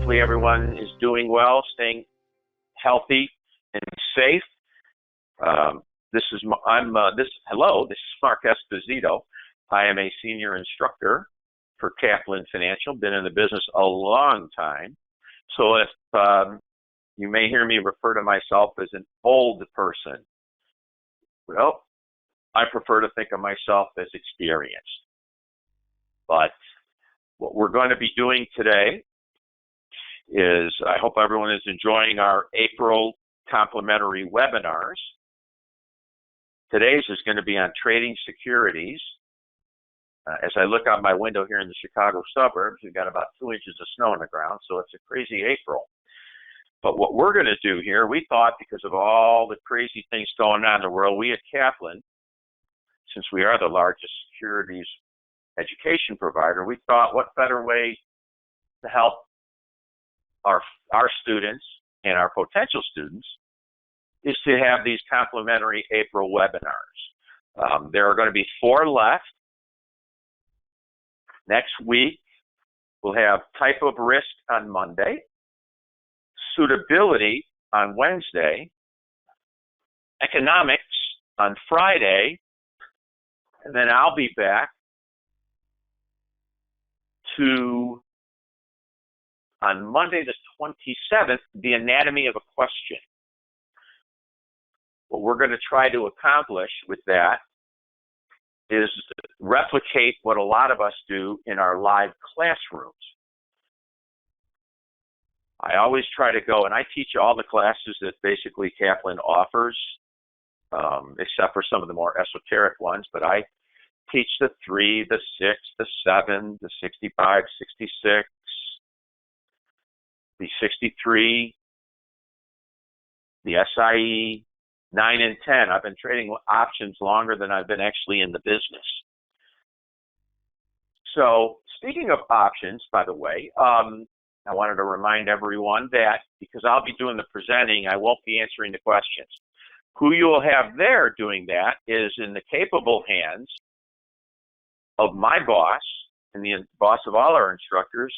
Hopefully everyone is doing well, staying healthy and safe. Hello, this is Mark Esposito. I am a senior instructor for Kaplan Financial, been in the business a long time. So if you may hear me refer to myself as an old person, well, I prefer to think of myself as experienced. But what we're going to be doing today is, I hope everyone is enjoying our April complimentary webinars. Today's is going to be on trading securities. As I look out my window here in the Chicago suburbs, we've got about 2 inches of snow on the ground, so it's a crazy April. But what we're going to do here, we thought, because of all the crazy things going on in the world, we at Kaplan, since we are the largest securities education provider, we thought what better way to help our students and our potential students is to have these complimentary April webinars. There are going to be 4 left. Next week, we'll have type of risk on Monday, suitability on Wednesday, economics on Friday, and then I'll be back to, on Monday the 27th, the anatomy of a question. What we're going to try to accomplish with that is replicate what a lot of us do in our live classrooms. I always try to go, and I teach all the classes that basically Kaplan offers, except for some of the more esoteric ones, but I teach the 3, the 6, the 7, the 65, 66, the 63, the SIE, 9 and 10. I've been trading options longer than I've been actually in the business. So speaking of options, by the way, I wanted to remind everyone that because I'll be doing the presenting, I won't be answering the questions. Who you will have there doing that is in the capable hands of my boss and the boss of all our instructors.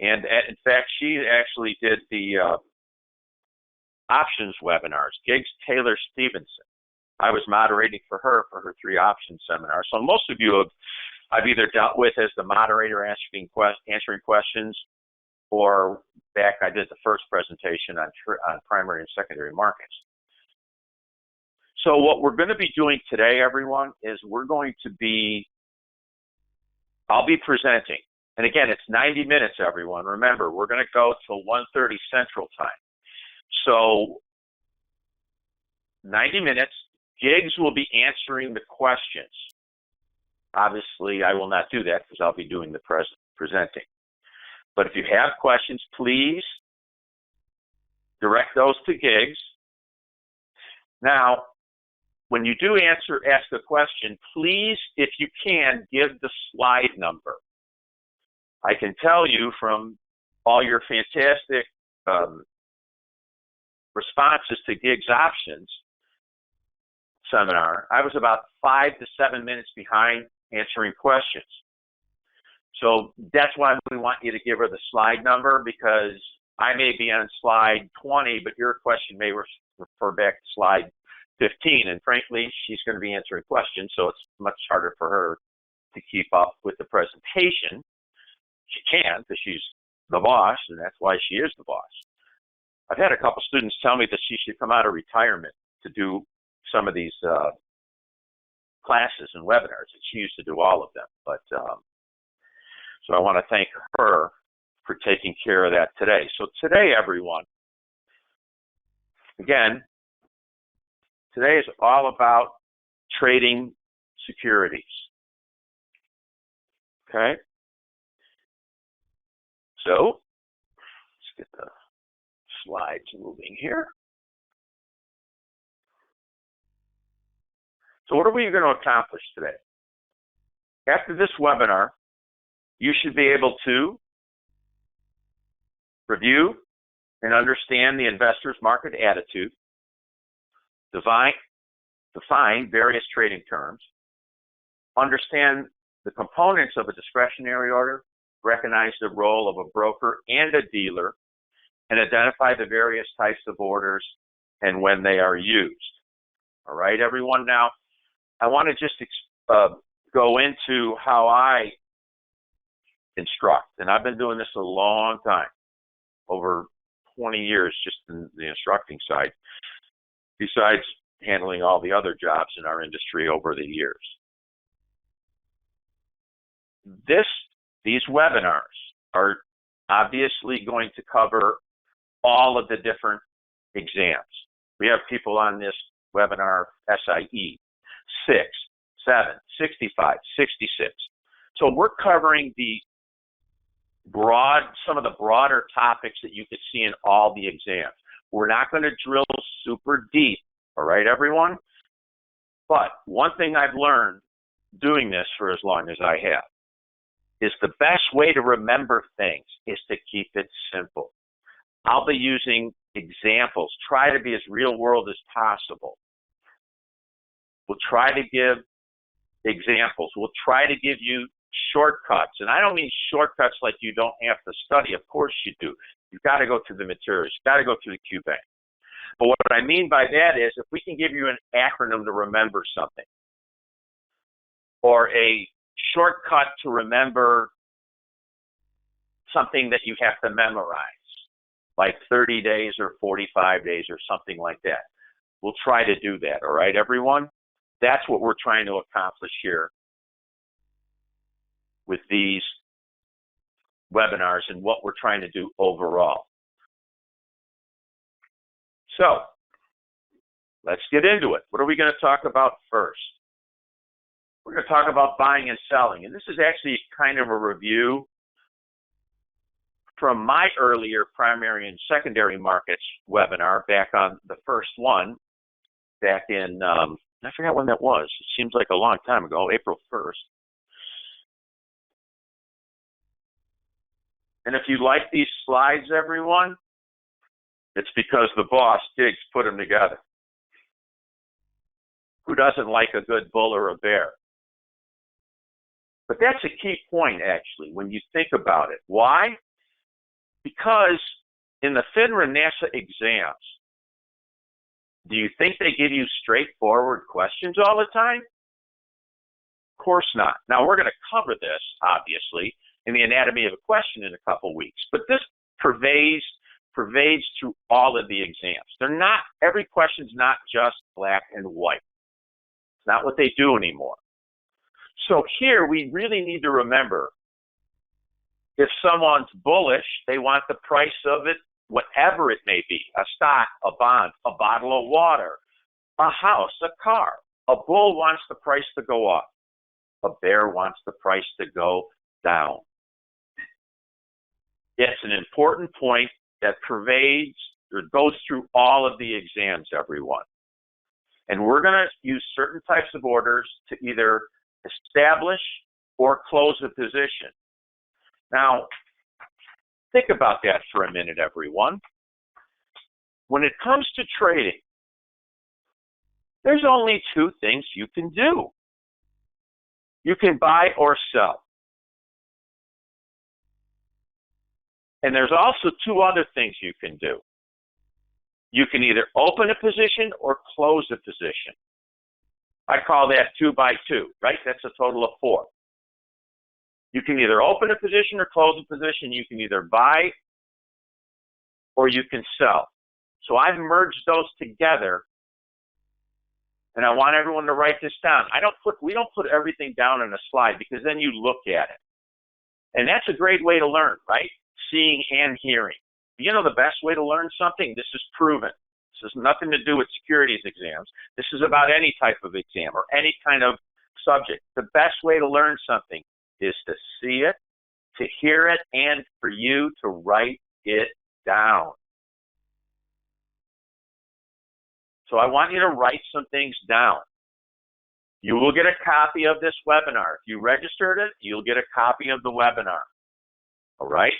And in fact, she actually did the options webinars, Giggs Taylor Stevenson. I was moderating for her 3 options seminars. So most of you I've either dealt with as the moderator answering questions, or back I did the first presentation on primary and secondary markets. So what we're going to be doing today, everyone, is I'll be presenting. And again, it's 90 minutes, everyone. Remember, we're going to go till 1:30 Central Time. So 90 minutes, Giggs will be answering the questions. Obviously, I will not do that because I'll be doing the presenting. But if you have questions, please direct those to Giggs. Now, when you do ask a question, please, if you can, give the slide number. I can tell you from all your fantastic responses to Giggs Options seminar, I was about 5 to 7 minutes behind answering questions. So that's why we want you to give her the slide number, because I may be on slide 20, but your question may refer back to slide 15. And frankly, she's going to be answering questions, so it's much harder for her to keep up with the presentation. She can, because she's the boss, and that's why she is the boss. I've had a couple students tell me that she should come out of retirement to do some of these classes and webinars, and she used to do all of them. But so I want to thank her for taking care of that today. So today, everyone, again, today is all about trading securities. Okay? So let's get the slides moving here. So what are we going to accomplish today? After this webinar, you should be able to review and understand the investor's market attitude, define various trading terms, understand the components of a discretionary order, recognize the role of a broker and a dealer, and identify the various types of orders and when they are used. All right, everyone. Now, I want to just go into how I instruct, and I've been doing this a long time, over 20 years just in the instructing side, besides handling all the other jobs in our industry over the years. These webinars are obviously going to cover all of the different exams. We have people on this webinar, SIE, 6, 7, 65, 66. So we're covering some of the broader topics that you could see in all the exams. We're not going to drill super deep, all right, everyone? But one thing I've learned doing this for as long as I have is the best way to remember things is to keep it simple. I'll be using examples. Try to be as real world as possible. We'll try to give examples. We'll try to give you shortcuts. And I don't mean shortcuts like you don't have to study. Of course you do. You've got to go through the materials. You've got to go through the Q bank. But what I mean by that is if we can give you an acronym to remember something, or a shortcut to remember something that you have to memorize, like 30 days or 45 days or something like that. We'll try to do that, all right, everyone? That's what we're trying to accomplish here with these webinars and what we're trying to do overall. So, let's get into it. What are we going to talk about first? We're going to talk about buying and selling, and this is actually kind of a review from my earlier primary and secondary markets webinar back on the first one back in, I forgot when that was. It seems like a long time ago, April 1st. And if you like these slides, everyone, it's because the boss, Diggs, put them together. Who doesn't like a good bull or a bear? But that's a key point, actually, when you think about it. Why? Because in the FINRA NASA exams, do you think they give you straightforward questions all the time? Of course not. Now, we're going to cover this, obviously, in the anatomy of a question in a couple weeks. But this pervades through all of the exams. Every question's not just black and white. It's not what they do anymore. So here, we really need to remember, if someone's bullish, they want the price of it, whatever it may be, a stock, a bond, a bottle of water, a house, a car. A bull wants the price to go up. A bear wants the price to go down. It's an important point that pervades or goes through all of the exams, everyone. And we're going to use certain types of orders to either establish or close a position. Now, think about that for a minute, everyone. When it comes to trading, there's only two things you can do. You can buy or sell. And there's also two other things you can do. You can either open a position or close a position. I call that 2 by 2, right? That's a total of 4. You can either open a position or close a position. You can either buy or you can sell. So I've merged those together, and I want everyone to write this down. We don't put everything down in a slide because then you look at it. And that's a great way to learn, right? Seeing and hearing. You know the best way to learn something? This is proven. This has nothing to do with securities exams. This is about any type of exam or any kind of subject. The best way to learn something is to see it, to hear it, and for you to write it down. So I want you to write some things down. You will get a copy of this webinar. If you registered it, you'll get a copy of the webinar. All right?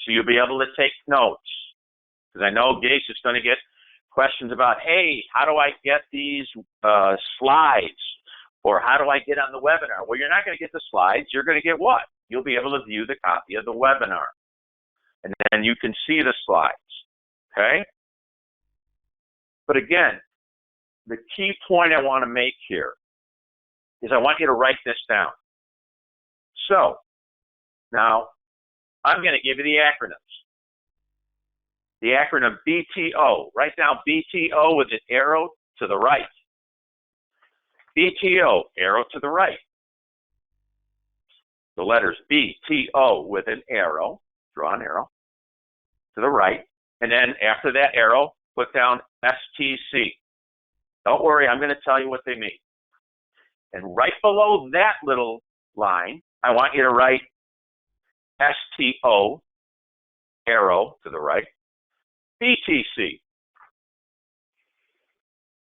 So you'll be able to take notes. Because I know Gage is going to get questions about, hey, how do I get these slides? Or how do I get on the webinar? Well, you're not going to get the slides. You're going to get what? you'll be able to view the copy of the webinar. And then you can see the slides, okay? But again, the key point I want to make here is I want you to write this down. So, now, I'm going to give you the acronyms. The acronym BTO. Write down BTO with an arrow to the right. BTO, arrow to the right. The letters BTO with an arrow, draw an arrow to the right. And then after that arrow, put down STC. Don't worry, I'm going to tell you what they mean. And right below that little line, I want you to write STO, arrow to the right, BTC.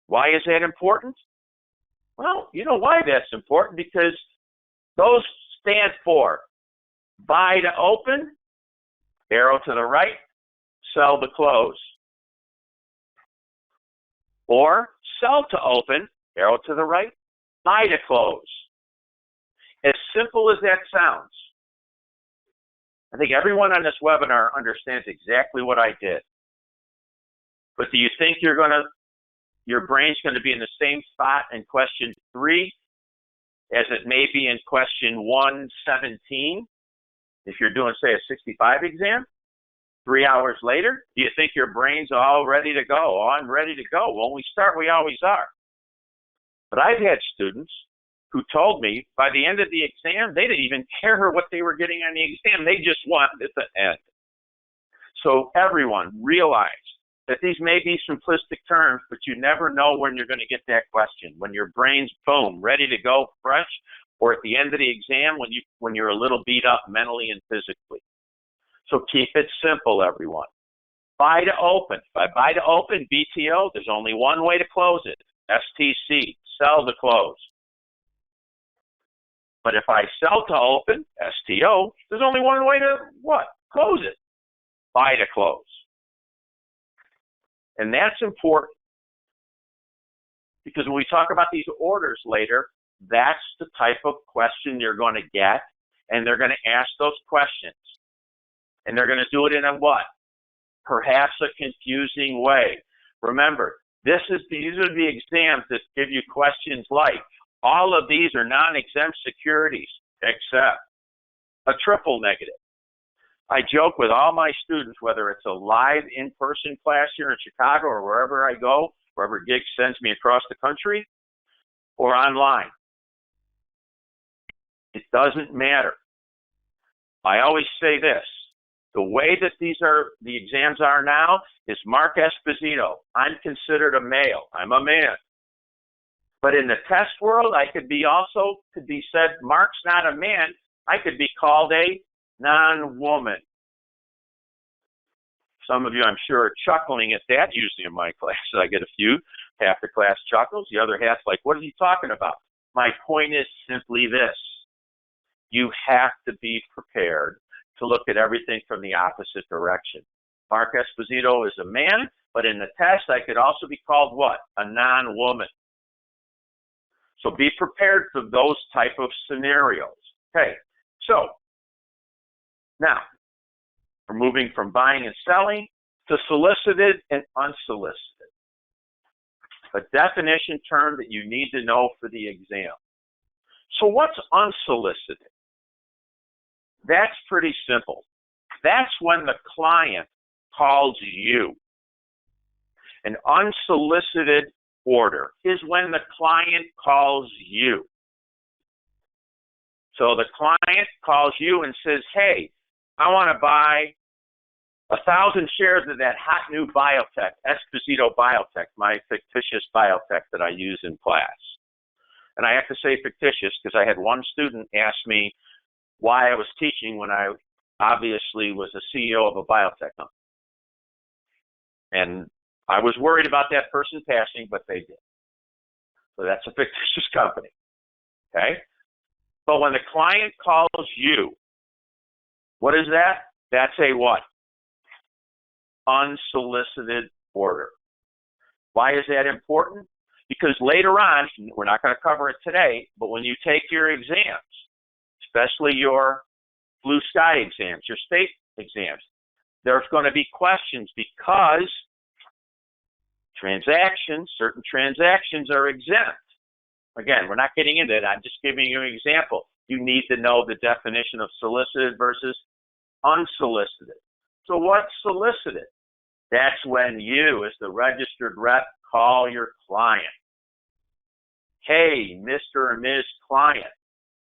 Why is that important? Well, you know why that's important, because those stand for buy to open, arrow to the right, sell to close. Or sell to open, arrow to the right, buy to close. As simple as that sounds. I think everyone on this webinar understands exactly what I did. But do you think your brain's going to be in the same spot in question 3 as it may be in question 117? If you're doing, say, a 65 exam, 3 hours later, do you think your brain's all ready to go? Oh, I'm ready to go. When we start, we always are. But I've had students who told me by the end of the exam, they didn't even care what they were getting on the exam. They just wanted it to end. So everyone realize that these may be simplistic terms, but you never know when you're going to get that question, when your brain's, boom, ready to go fresh, or at the end of the exam when you're a little beat up mentally and physically. So keep it simple, everyone. Buy to open. If I buy to open, BTO, there's only one way to close it, STC, sell to close. But if I sell to open, STO, there's only one way to what? Close it, buy to close. And that's important because when we talk about these orders later, that's the type of question you're going to get, and they're going to ask those questions. And they're going to do it in a what? Perhaps a confusing way. Remember, these are the exams that give you questions like, all of these are non-exempt securities except a triple negative. I joke with all my students, whether it's a live in-person class here in Chicago or wherever I go, wherever gig sends me across the country, or online. It doesn't matter. I always say this. The way that the exams are now is Mark Esposito. I'm considered a male. I'm a man. But in the test world, I could be said, Mark's not a man. I could be called a non-woman. Some of you, I'm sure, are chuckling at that usually in my class. I get a few. Half the class chuckles. The other half's like, what is he talking about? My point is simply this. You have to be prepared to look at everything from the opposite direction. Mark Esposito is a man, but in the test, I could also be called what? A non-woman. So be prepared for those type of scenarios. Okay, so now we're moving from buying and selling to solicited and unsolicited. A definition term that you need to know for the exam. So what's unsolicited? That's pretty simple. That's when the client calls you. An unsolicited order is when the client calls you. So the client calls you and says, hey, I want to buy 1,000 shares of that hot new biotech, Esposito Biotech, my fictitious biotech that I use in class. And I have to say fictitious because I had one student ask me why I was teaching when I obviously was the CEO of a biotech company. And I was worried about that person passing, but they did. So that's a fictitious company, okay? But when the client calls you, what is that? That's a what? Unsolicited order. Why is that important? Because later on, we're not going to cover it today, but when you take your exams, especially your blue sky exams, your state exams. There's going to be questions because certain transactions are exempt. Again, we're not getting into it. I'm just giving you an example. You need to know the definition of solicited versus unsolicited. So what's solicited? That's when you, as the registered rep, call your client. Hey, Mr. or Ms. Client,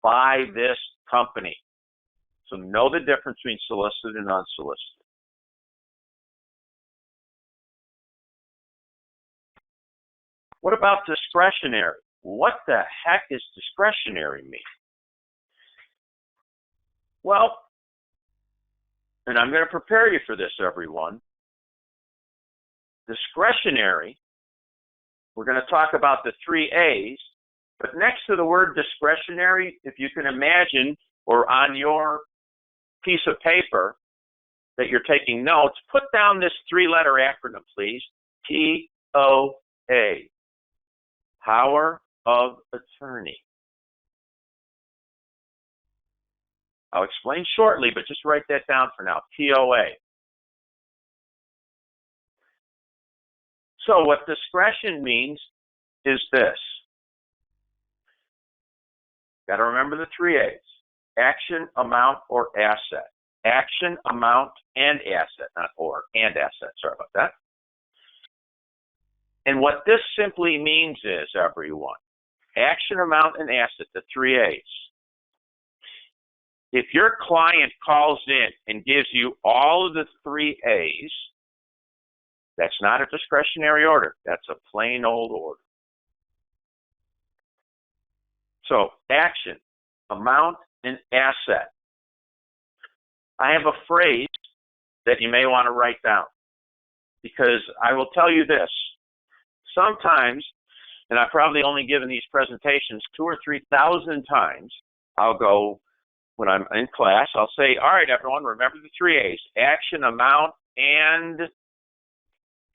buy this company. So know the difference between solicited and unsolicited. What about discretionary? What the heck is discretionary mean? Well, and I'm going to prepare you for this, everyone. Discretionary, we're going to talk about the 3 A's, but next to the word discretionary, if you can imagine, or on your piece of paper that you're taking notes, put down this 3-letter acronym, please. POA. Power of attorney. I'll explain shortly, but just write that down for now. POA. So what discretion means is this. Got to remember the 3 A's. Action, amount, or asset. Action, amount, and asset. Not or, and asset. Sorry about that. And what this simply means is, everyone, action, amount, and asset, the 3 A's. If your client calls in and gives you all of the 3 A's, that's not a discretionary order. That's a plain old order. So, action, amount, and asset. I have a phrase that you may want to write down, because I will tell you this. Sometimes, and I've probably only given these presentations 2,000 or 3,000 times, I'll go, when I'm in class, I'll say, all right, everyone, remember the 3 A's, action, amount, and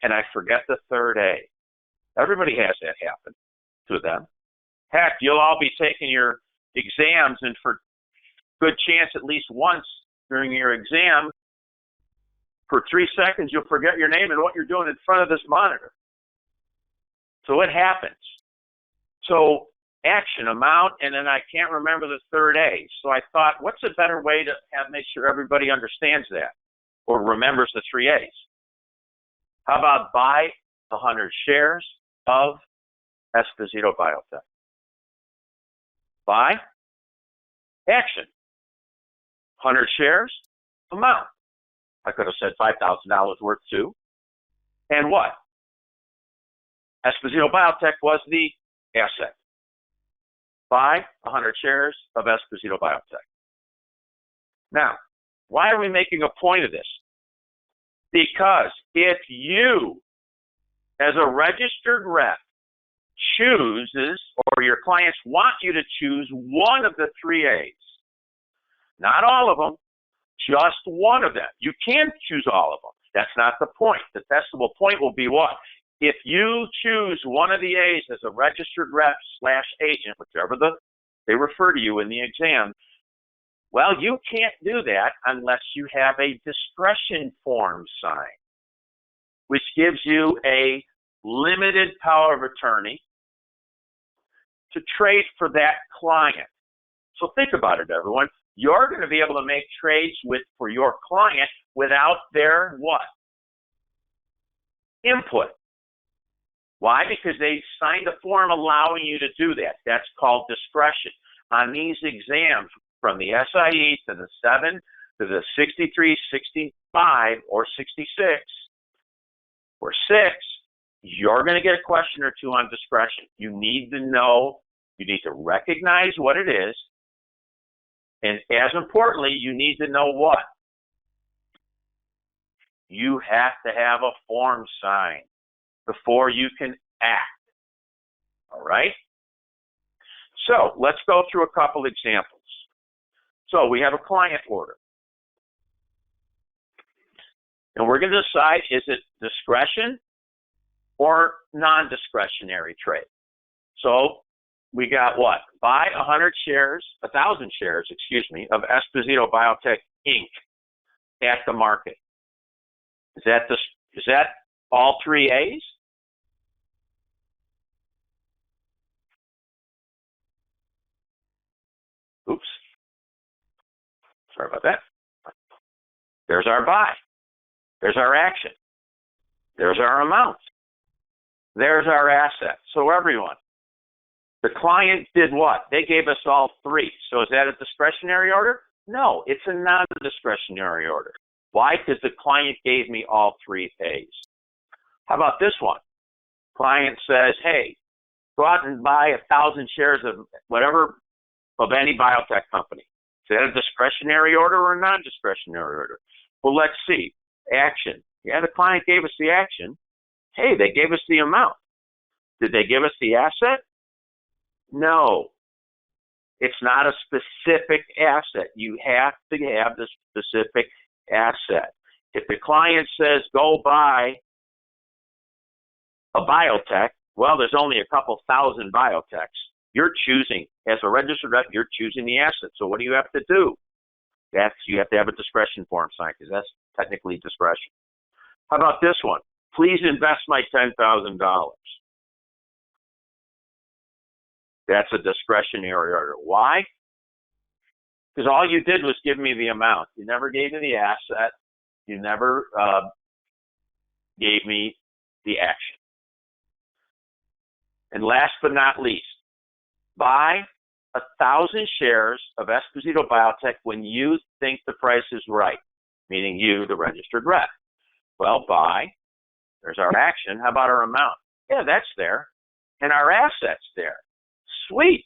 I forget the 3rd A. Everybody has that happen to them. Heck, you'll all be taking your exams, and for good chance at least once during your exam, for 3 seconds, you'll forget your name and what you're doing in front of this monitor. So it happens. So action, amount, and then I can't remember the 3rd A. So I thought, what's a better way to make sure everybody understands that or remembers the 3 A's? How about buy 100 shares of Esposito Biotech? Buy, action, 100 shares, amount. I could have said $5,000 worth too. And what? Esposito Biotech was the asset. Buy 100 shares of Esposito Biotech. Now, why are we making a point of this? Because if you, as a registered rep, chooses, or your clients want you to choose one of the 3 A's, not all of them, just one of them. You can choose all of them. That's not the point. The testable point will be what? If you choose one of the A's as a registered rep / agent, whichever they refer to you in the exam, well, you can't do that unless you have a discretion form signed, which gives you a limited power of attorney to trade for that client. So think about it, everyone. You're going to be able to make trades for your client without their what? Input. Why? Because they signed a form allowing you to do that. That's called discretion. On these exams, from the SIE to the 7 to the 63, 65, or 66, or 6, you're going to get a question or two on discretion. You need to know, you need to recognize what it is, and as importantly, you need to know what? You have to have a form signed before you can act. All right? So let's go through a couple examples. So we have a client order. And we're going to decide, is it discretion or non-discretionary trade? So we got what? Buy 1,000 shares, of Esposito Biotech Inc. at the market. Is that all three A's? Oops. Sorry about that. There's our buy. There's our action. There's our amount. There's our asset. So everyone, the client did what? They gave us all three. So is that a discretionary order? No, it's a non-discretionary order. Why? Because the client gave me all three A's. How about this one? Client says, hey, go out and buy 1,000 shares of whatever, of any biotech company. Is that a discretionary order or a non-discretionary order? Well, let's see. Action. Yeah, the client gave us the action. Hey, they gave us the amount. Did they give us the asset? No. It's not a specific asset. You have to have the specific asset. If the client says, go buy a biotech, well, there's only a couple thousand biotechs. You're choosing, as a registered rep, you're choosing the asset. So what do you have to do? You have to have a discretion form signed, because that's technically discretion. How about this one? Please invest my $10,000. That's a discretionary order. Why? Because all you did was give me the amount. You never gave me the asset. You never gave me the action. And last but not least, buy 1,000 shares of Esposito Biotech when you think the price is right, meaning you, the registered rep. Well, buy. There's our action. How about our amount? Yeah, that's there. And our asset's there. Sweet.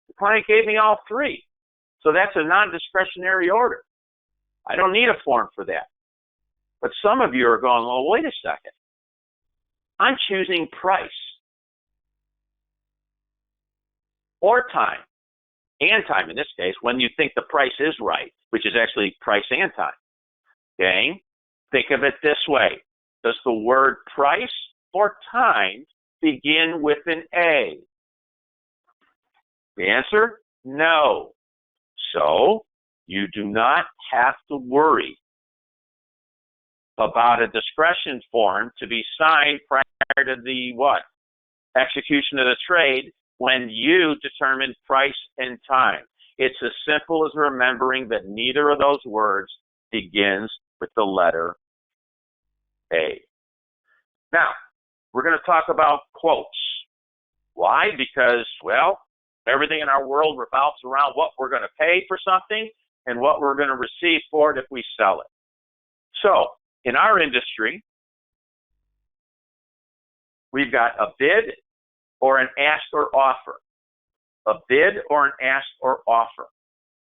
The client gave me all three. So that's a non-discretionary order. I don't need a form for that. But some of you are going, well, wait a second. I'm choosing price or time, and time in this case, when you think the price is right, which is actually price and time. Okay? Think of it this way. Does the word price or time begin with an A? The answer, no. So you do not have to worry about a discretion form to be signed prior to the what? Execution of the trade when you determine price and time. It's as simple as remembering that neither of those words begins with the letter A. Now, we're going to talk about quotes. Why? Because, well, everything in our world revolves around what we're going to pay for something and what we're going to receive for it if we sell it. So, in our industry, we've got a bid or an ask or offer. A bid or an ask or offer.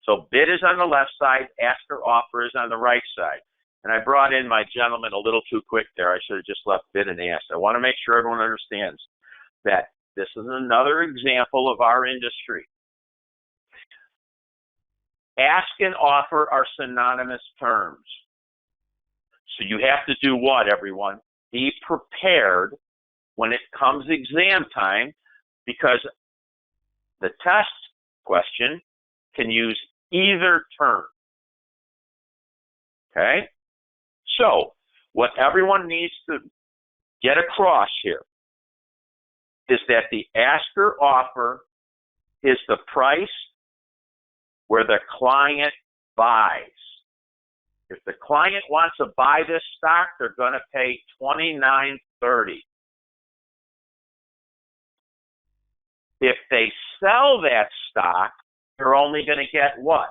So bid is on the left side, ask or offer is on the right side. And I brought in my gentleman a little too quick there. I should have just left bid and ask. I want to make sure everyone understands that this is another example of our industry. Ask and offer are synonymous terms. So you have to do what, everyone? Be prepared when it comes exam time, because the test question can use either term. Okay? So, what everyone needs to get across here is that the ask or offer is the price where the client buys. If the client wants to buy this stock, they're going to pay $29.30. If they sell that stock, they're only going to get what?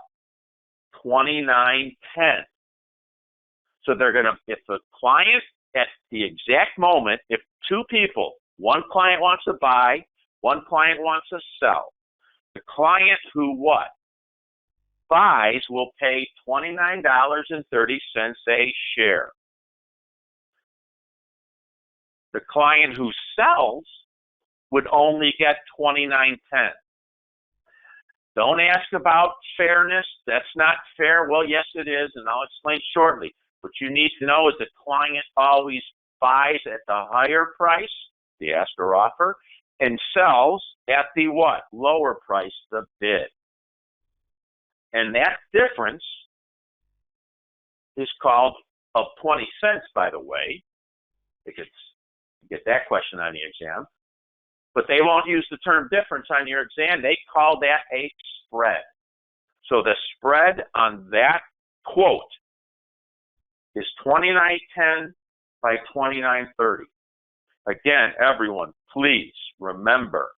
$29.10. So they're going to, if the client at the exact moment, if two people, one client wants to buy, one client wants to sell, the client who what? Buys will pay $29.30 a share. The client who sells would only get $29.10. Don't ask about fairness. That's not fair. Well, yes, it is, and I'll explain shortly. What you need to know is the client always buys at the higher price, the ask or offer, and sells at the what? Lower price, the bid. And that difference is called of 20 cents, by the way. Because you get that question on the exam. But they won't use the term difference on your exam. They call that a spread. So the spread on that quote is $29.10 by $29.30. Again, everyone, please remember,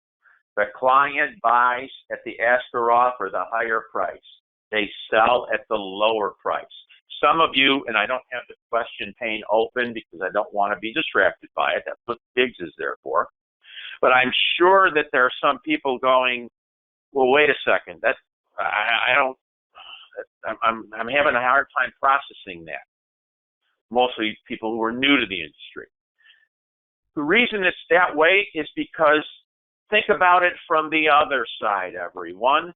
the client buys at the ask or offer, the higher price. They sell at the lower price. Some of you, and I don't have the question pane open because I don't want to be distracted by it. That's what Biggs is there for. But I'm sure that there are some people going, well, wait a second. I'm having a hard time processing that. Mostly people who are new to the industry. The reason it's that way is because think about it from the other side, everyone.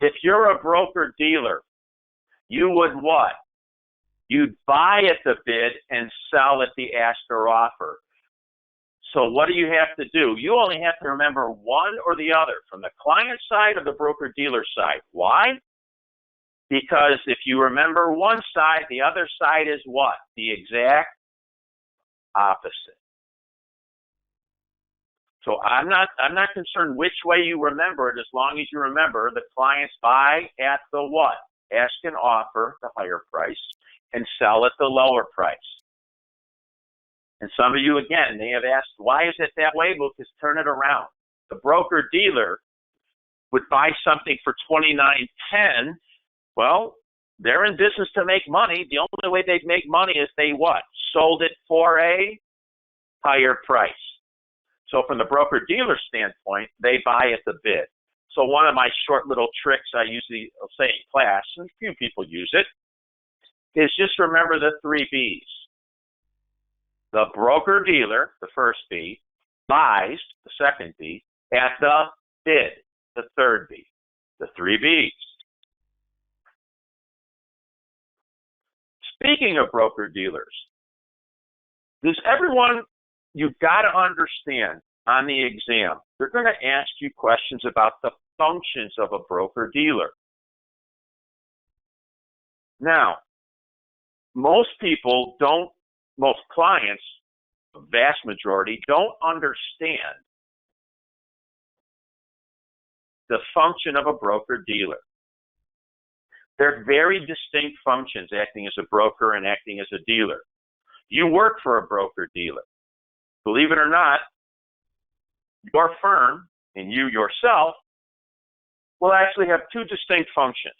If you're a broker-dealer, you would what? You'd buy at the bid and sell at the ask or offer. So what do you have to do? You only have to remember one or the other, from the client side or the broker-dealer side. Why? Because if you remember one side, the other side is what? The exact opposite. So I'm not concerned which way you remember it, as long as you remember the clients buy at the what? Ask and offer, the higher price, and sell at the lower price. And some of you, again, may have asked, why is it that way? Well, just turn it around. The broker-dealer would buy something for $29.10. Well, they're in business to make money. The only way they'd make money is they what? Sold it for a higher price. So from the broker-dealer standpoint, they buy at the bid. So one of my short little tricks I usually say in class, and a few people use it, is just remember the 3 B's. The broker-dealer, the first B, buys, the second B, at the bid, the third B. The 3 B's. Speaking of broker-dealers, does everyone, you've got to understand on the exam, they're going to ask you questions about the functions of a broker-dealer. Now, most clients, the vast majority, don't understand the function of a broker-dealer. They're very distinct functions, acting as a broker and acting as a dealer. You work for a broker-dealer. Believe it or not, your firm and you yourself will actually have 2 distinct functions.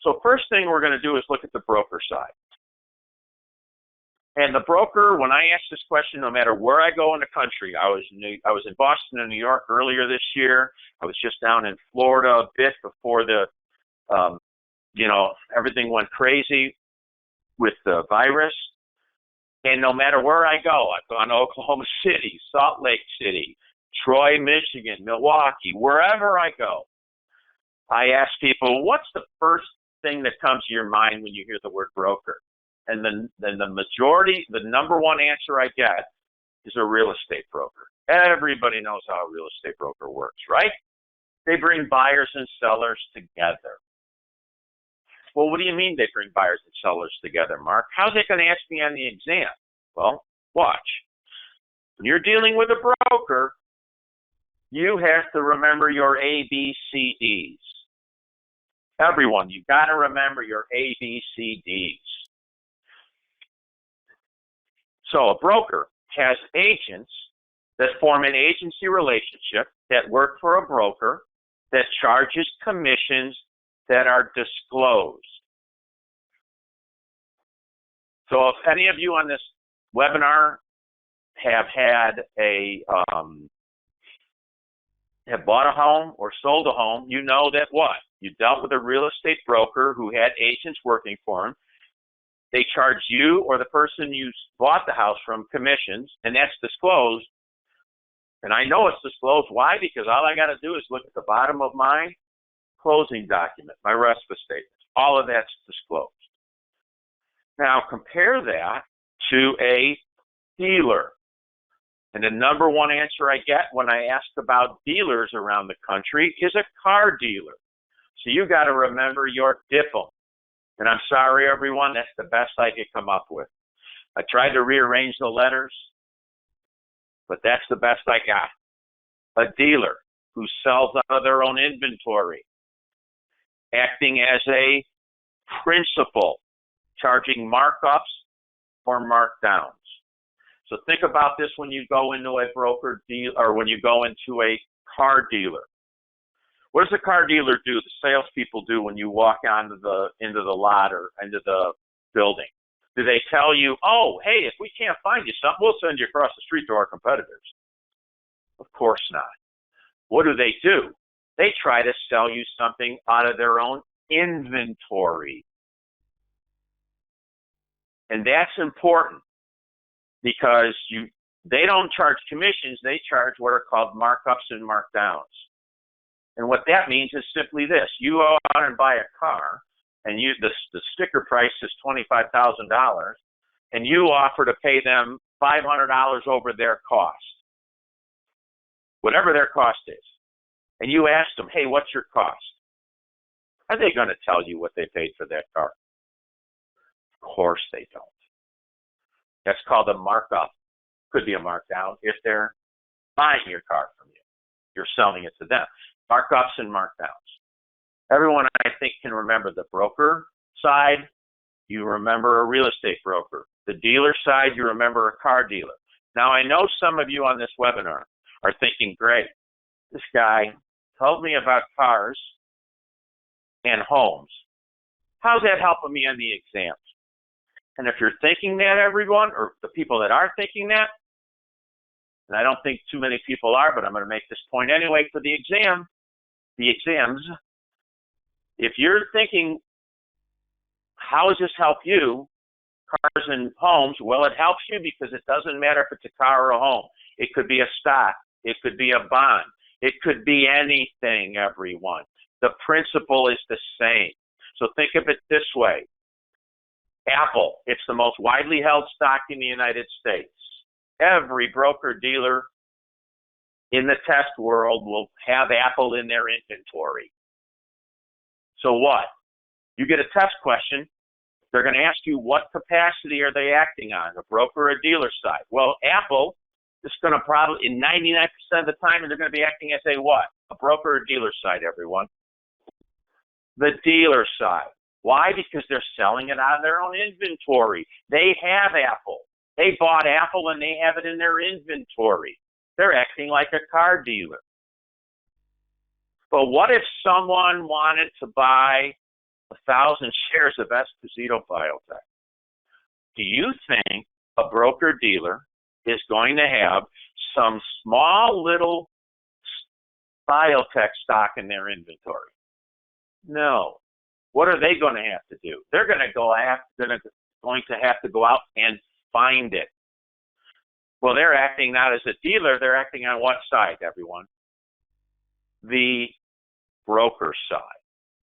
So first thing we're going to do is look at the broker side. And the broker, when I ask this question, no matter where I go in the country, I was in Boston and New York earlier this year. I was just down in Florida a bit before everything went crazy with the virus. And no matter where I go, I've gone to Oklahoma City, Salt Lake City, Troy, Michigan, Milwaukee, wherever I go, I ask people, what's the first thing that comes to your mind when you hear the word broker? And then the majority, the number one answer I get is a real estate broker. Everybody knows how a real estate broker works, right? They bring buyers and sellers together. Well, what do you mean they bring buyers and sellers together, Mark? How's it going to ask me on the exam? Well, watch. When you're dealing with a broker, you have to remember your ABCDs. Everyone, you've got to remember your ABCDs. So a broker has agents that form an agency relationship that work for a broker that charges commissions that are disclosed. So if any of you on this webinar have bought a home or sold a home, you know that what? You dealt with a real estate broker who had agents working for him. They charge you or the person you bought the house from commissions, and that's disclosed. And I know it's disclosed. Why? Because all I got to do is look at the bottom of my closing document, my RESPA statements. All of that's disclosed. Now compare that to a dealer. And the number one answer I get when I ask about dealers around the country is a car dealer. So you got to remember your DIPM. And I'm sorry, everyone, that's the best I could come up with. I tried to rearrange the letters, but that's the best I got. A dealer who sells out of their own inventory, acting as a principal, charging markups or markdowns. So think about this when you go into a broker deal or when you go into a car dealer. What does a car dealer do? The salespeople do when you walk into the lot or into the building. Do they tell you, oh, hey, if we can't find you something, we'll send you across the street to our competitors? Of course not. What do? They try to sell you something out of their own inventory. And that's important because they don't charge commissions, they charge what are called markups and markdowns. And what that means is simply this. You go out and buy a car, and the sticker price is $25,000, and you offer to pay them $500 over their cost, whatever their cost is. And you ask them, hey, what's your cost? Are they going to tell you what they paid for that car? Of course they don't. That's called a markup. Could be a markdown if they're buying your car from you. You're selling it to them. Markups and markdowns. Everyone, I think, can remember the broker side. You remember a real estate broker. The dealer side, you remember a car dealer. Now, I know some of you on this webinar are thinking, great, this guy told me about cars and homes. How's that helping me on the exams? And if you're thinking that, everyone, or the people that are thinking that, and I don't think too many people are, but I'm going to make this point anyway for the exams, if you're thinking, how does this help you, cars and homes? Well, it helps you because it doesn't matter if it's a car or a home. It could be a stock. It could be a bond. It could be anything, everyone. The principle is the same. So think of it this way. Apple, it's the most widely held stock in the United States. Every broker-dealer in the test world will have Apple in their inventory. So what? You get a test question, they're going to ask you what capacity are they acting on, a broker or dealer side. Well, Apple is going to probably, in 99% of the time, they're going to be acting as a what? A broker or dealer side, everyone. The dealer side. Why? Because they're selling it out of their own inventory. They have Apple. They bought Apple and they have it in their inventory. They're acting like a car dealer. But what if someone wanted to buy 1,000 shares of Esposito Biotech? Do you think a broker-dealer is going to have some small little biotech stock in their inventory? No. What are they going to have to do? They're going to have to go out and find it. Well, they're acting not as a dealer. They're acting on what side, everyone? The broker side.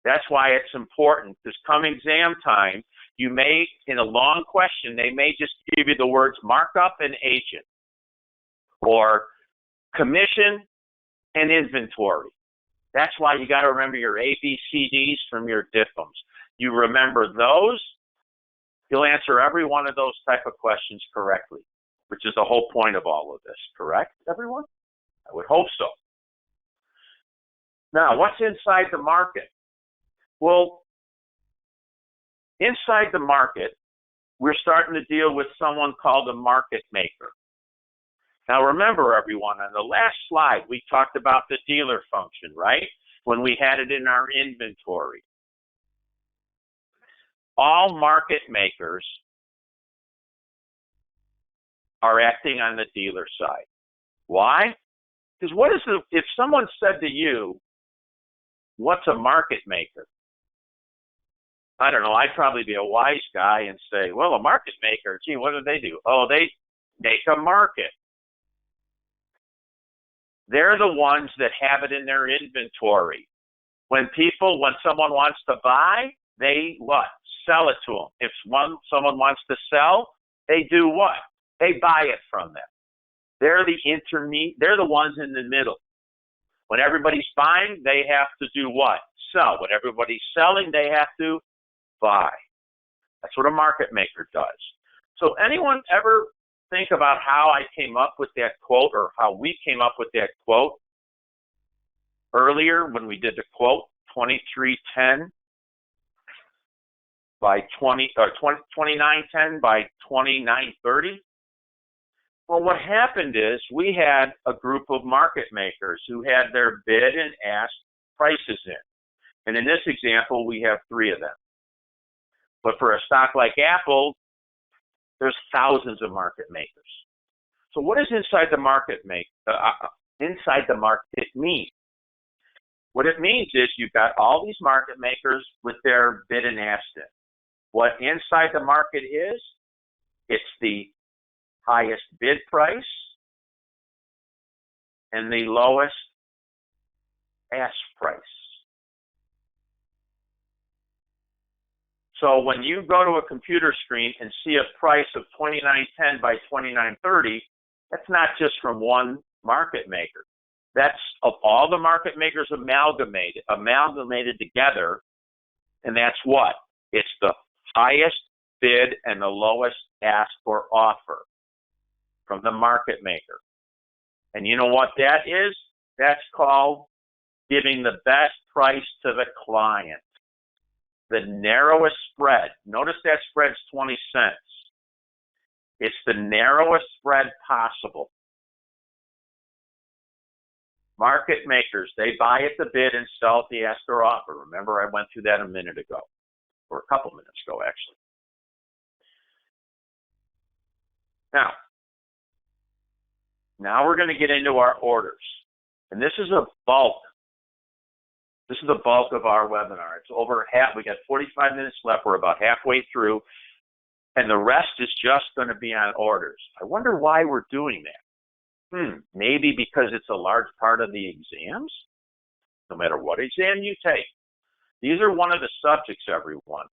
That's why it's important, because come exam time, you may, in a long question, they may just give you the words markup and agent, or commission and inventory. That's why you got to remember your ABCDs from your DIPMs. You remember those, you'll answer every one of those type of questions correctly, which is the whole point of all of this, correct, everyone? I would hope so. Now, what's inside the market? Well, inside the market, we're starting to deal with someone called a market maker. Now, remember, everyone, on the last slide, we talked about the dealer function, right? When we had it in our inventory. All market makers are acting on the dealer side. Why? Because if someone said to you, what's a market maker? I don't know, I'd probably be a wise guy and say, well, a market maker, gee, what do? Oh, they make a market. They're the ones that have it in their inventory. When someone wants to buy, they what? Sell it to them. If someone wants to sell, they do what? They buy it from them. They're they're the ones in the middle. When everybody's buying, they have to do what? Sell. When everybody's selling, they have to buy. That's what a market maker does. So anyone ever think about how I came up with that quote, or how we came up with that quote earlier when we did the quote 2310 by 2910 by 2930? Well, what happened is we had a group of market makers who had their bid and ask prices in. And in this example, we have 3 of them. But for a stock like Apple, there's thousands of market makers. So what does inside the market mean? What it means is you've got all these market makers with their bid and ask in. What inside the market is, it's the highest bid price and the lowest ask price. So when you go to a computer screen and see a price of 2910 by 2930, that's not just from one market maker. That's of all the market makers amalgamated together, and that's what? It's the highest bid and the lowest ask or offer from the market maker. And you know what that is? That's called giving the best price to the client. The narrowest spread. Notice that spread's 20 cents. It's the narrowest spread possible. Market makers, they buy at the bid and sell at the ask or offer. Remember, I went through that a minute ago, or a couple minutes ago, actually. Now we're going to get into our orders. And this is a bulk. This is the bulk of our webinar. It's over half. We got 45 minutes left. We're about halfway through. And the rest is just going to be on orders. I wonder why we're doing that. Maybe because it's a large part of the exams, no matter what exam you take. These are one of the subjects, everyone,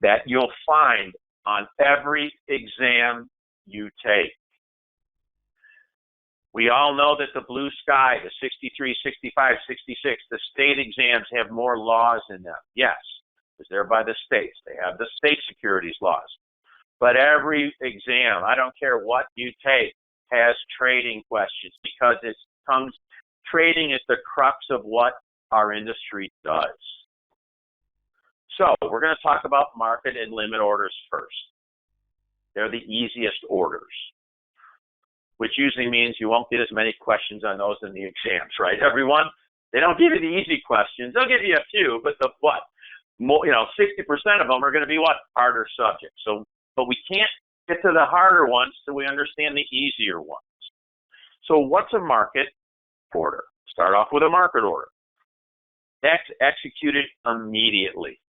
that you'll find on every exam you take. We all know that the blue sky, the 63, 65, 66, the state exams have more laws in them. Yes, because they're by the states. They have the state securities laws. But every exam, I don't care what you take, has trading questions because trading is the crux of what our industry does. So we're going to talk about market and limit orders first. They're the easiest orders, which usually means you won't get as many questions on those in the exams, right, everyone? They don't give you the easy questions. They'll give you a few, but 60% of them are going to be harder subjects. But we can't get to the harder ones till we understand the easier ones. So what's a market order? Start off with a market order. That's executed immediately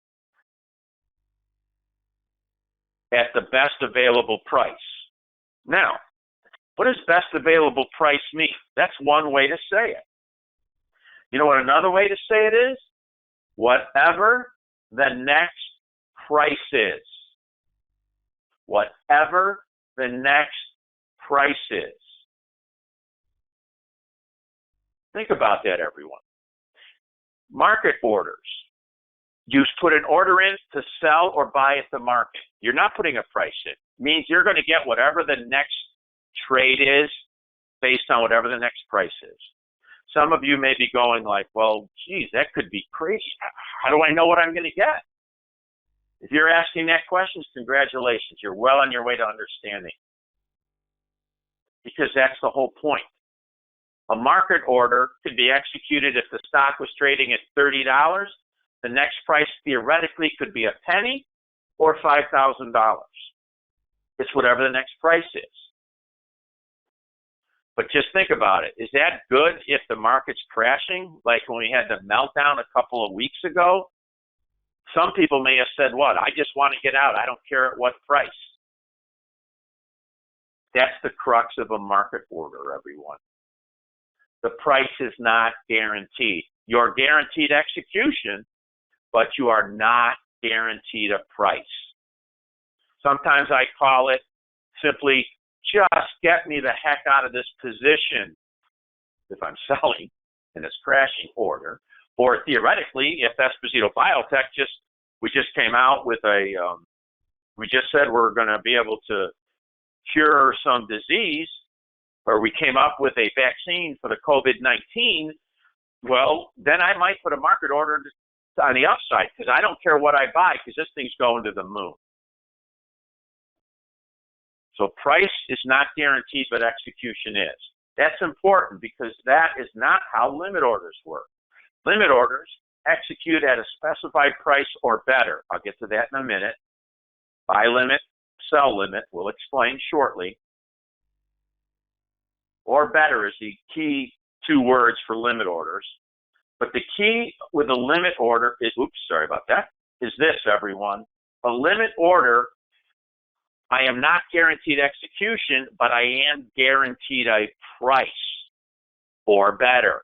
at the best available price. Now, what does best available price mean? That's one way to say it. You know what another way to say it is? Whatever the next price is. Whatever the next price is. Think about that, everyone. Market orders. You put an order in to sell or buy at the market. You're not putting a price in. It means you're going to get whatever the next trade is based on whatever the next price is. Some of you may be going like, well, geez, that could be crazy. How do I know what I'm going to get? If you're asking that question, congratulations. You're well on your way to understanding. Because that's the whole point. A market order could be executed if the stock was trading at $30. The next price theoretically could be a penny or $5,000. It's whatever the next price is. But just think about it. Is that good if the market's crashing, like when we had the meltdown a couple of weeks ago? Some people may have said, what? I just want to get out. I don't care at what price. That's the crux of a market order, everyone. The price is not guaranteed. You're guaranteed execution, but you are not guaranteed a price. Sometimes I call it simply just get me the heck out of this position if I'm selling in this crashing order. Or theoretically, if Esposito Biotech we just came out with we just said we're going to be able to cure some disease, or we came up with a vaccine for the COVID-19, well, then I might put a market order on the upside, because I don't care what I buy, because this thing's going to the moon. So price is not guaranteed, but execution is. That's important, because that is not how limit orders work. Limit orders execute at a specified price or better. I'll get to that in a minute. Buy limit, sell limit, we'll explain shortly. Or better is the key two words for limit orders. But the key with a limit order is, is this, everyone. A limit order, I am not guaranteed execution, but I am guaranteed a price or better.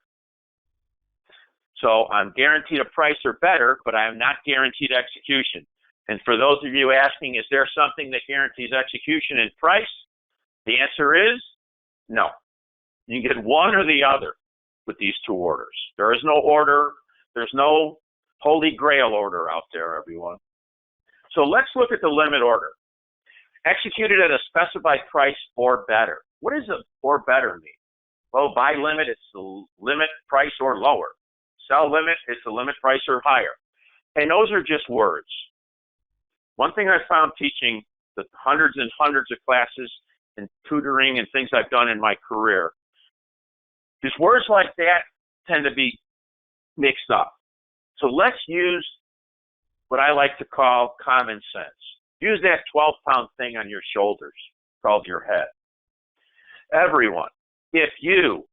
So I'm guaranteed a price or better, but I am not guaranteed execution. And for those of you asking, is there something that guarantees execution and price? The answer is no. You can get one or the other with these two orders. There is no order. There's no holy grail order out there, everyone. So let's look at the limit order. Executed at a specified price or better. What does a or better mean? Well, buy limit, it's the limit price or lower. Sell limit, it's the limit price or higher. And those are just words. One thing I found teaching the hundreds and hundreds of classes and tutoring and things I've done in my career is words like that tend to be mixed up. So let's use what I like to call common sense. Use that 12-pound thing on your shoulders called your head. Everyone, if you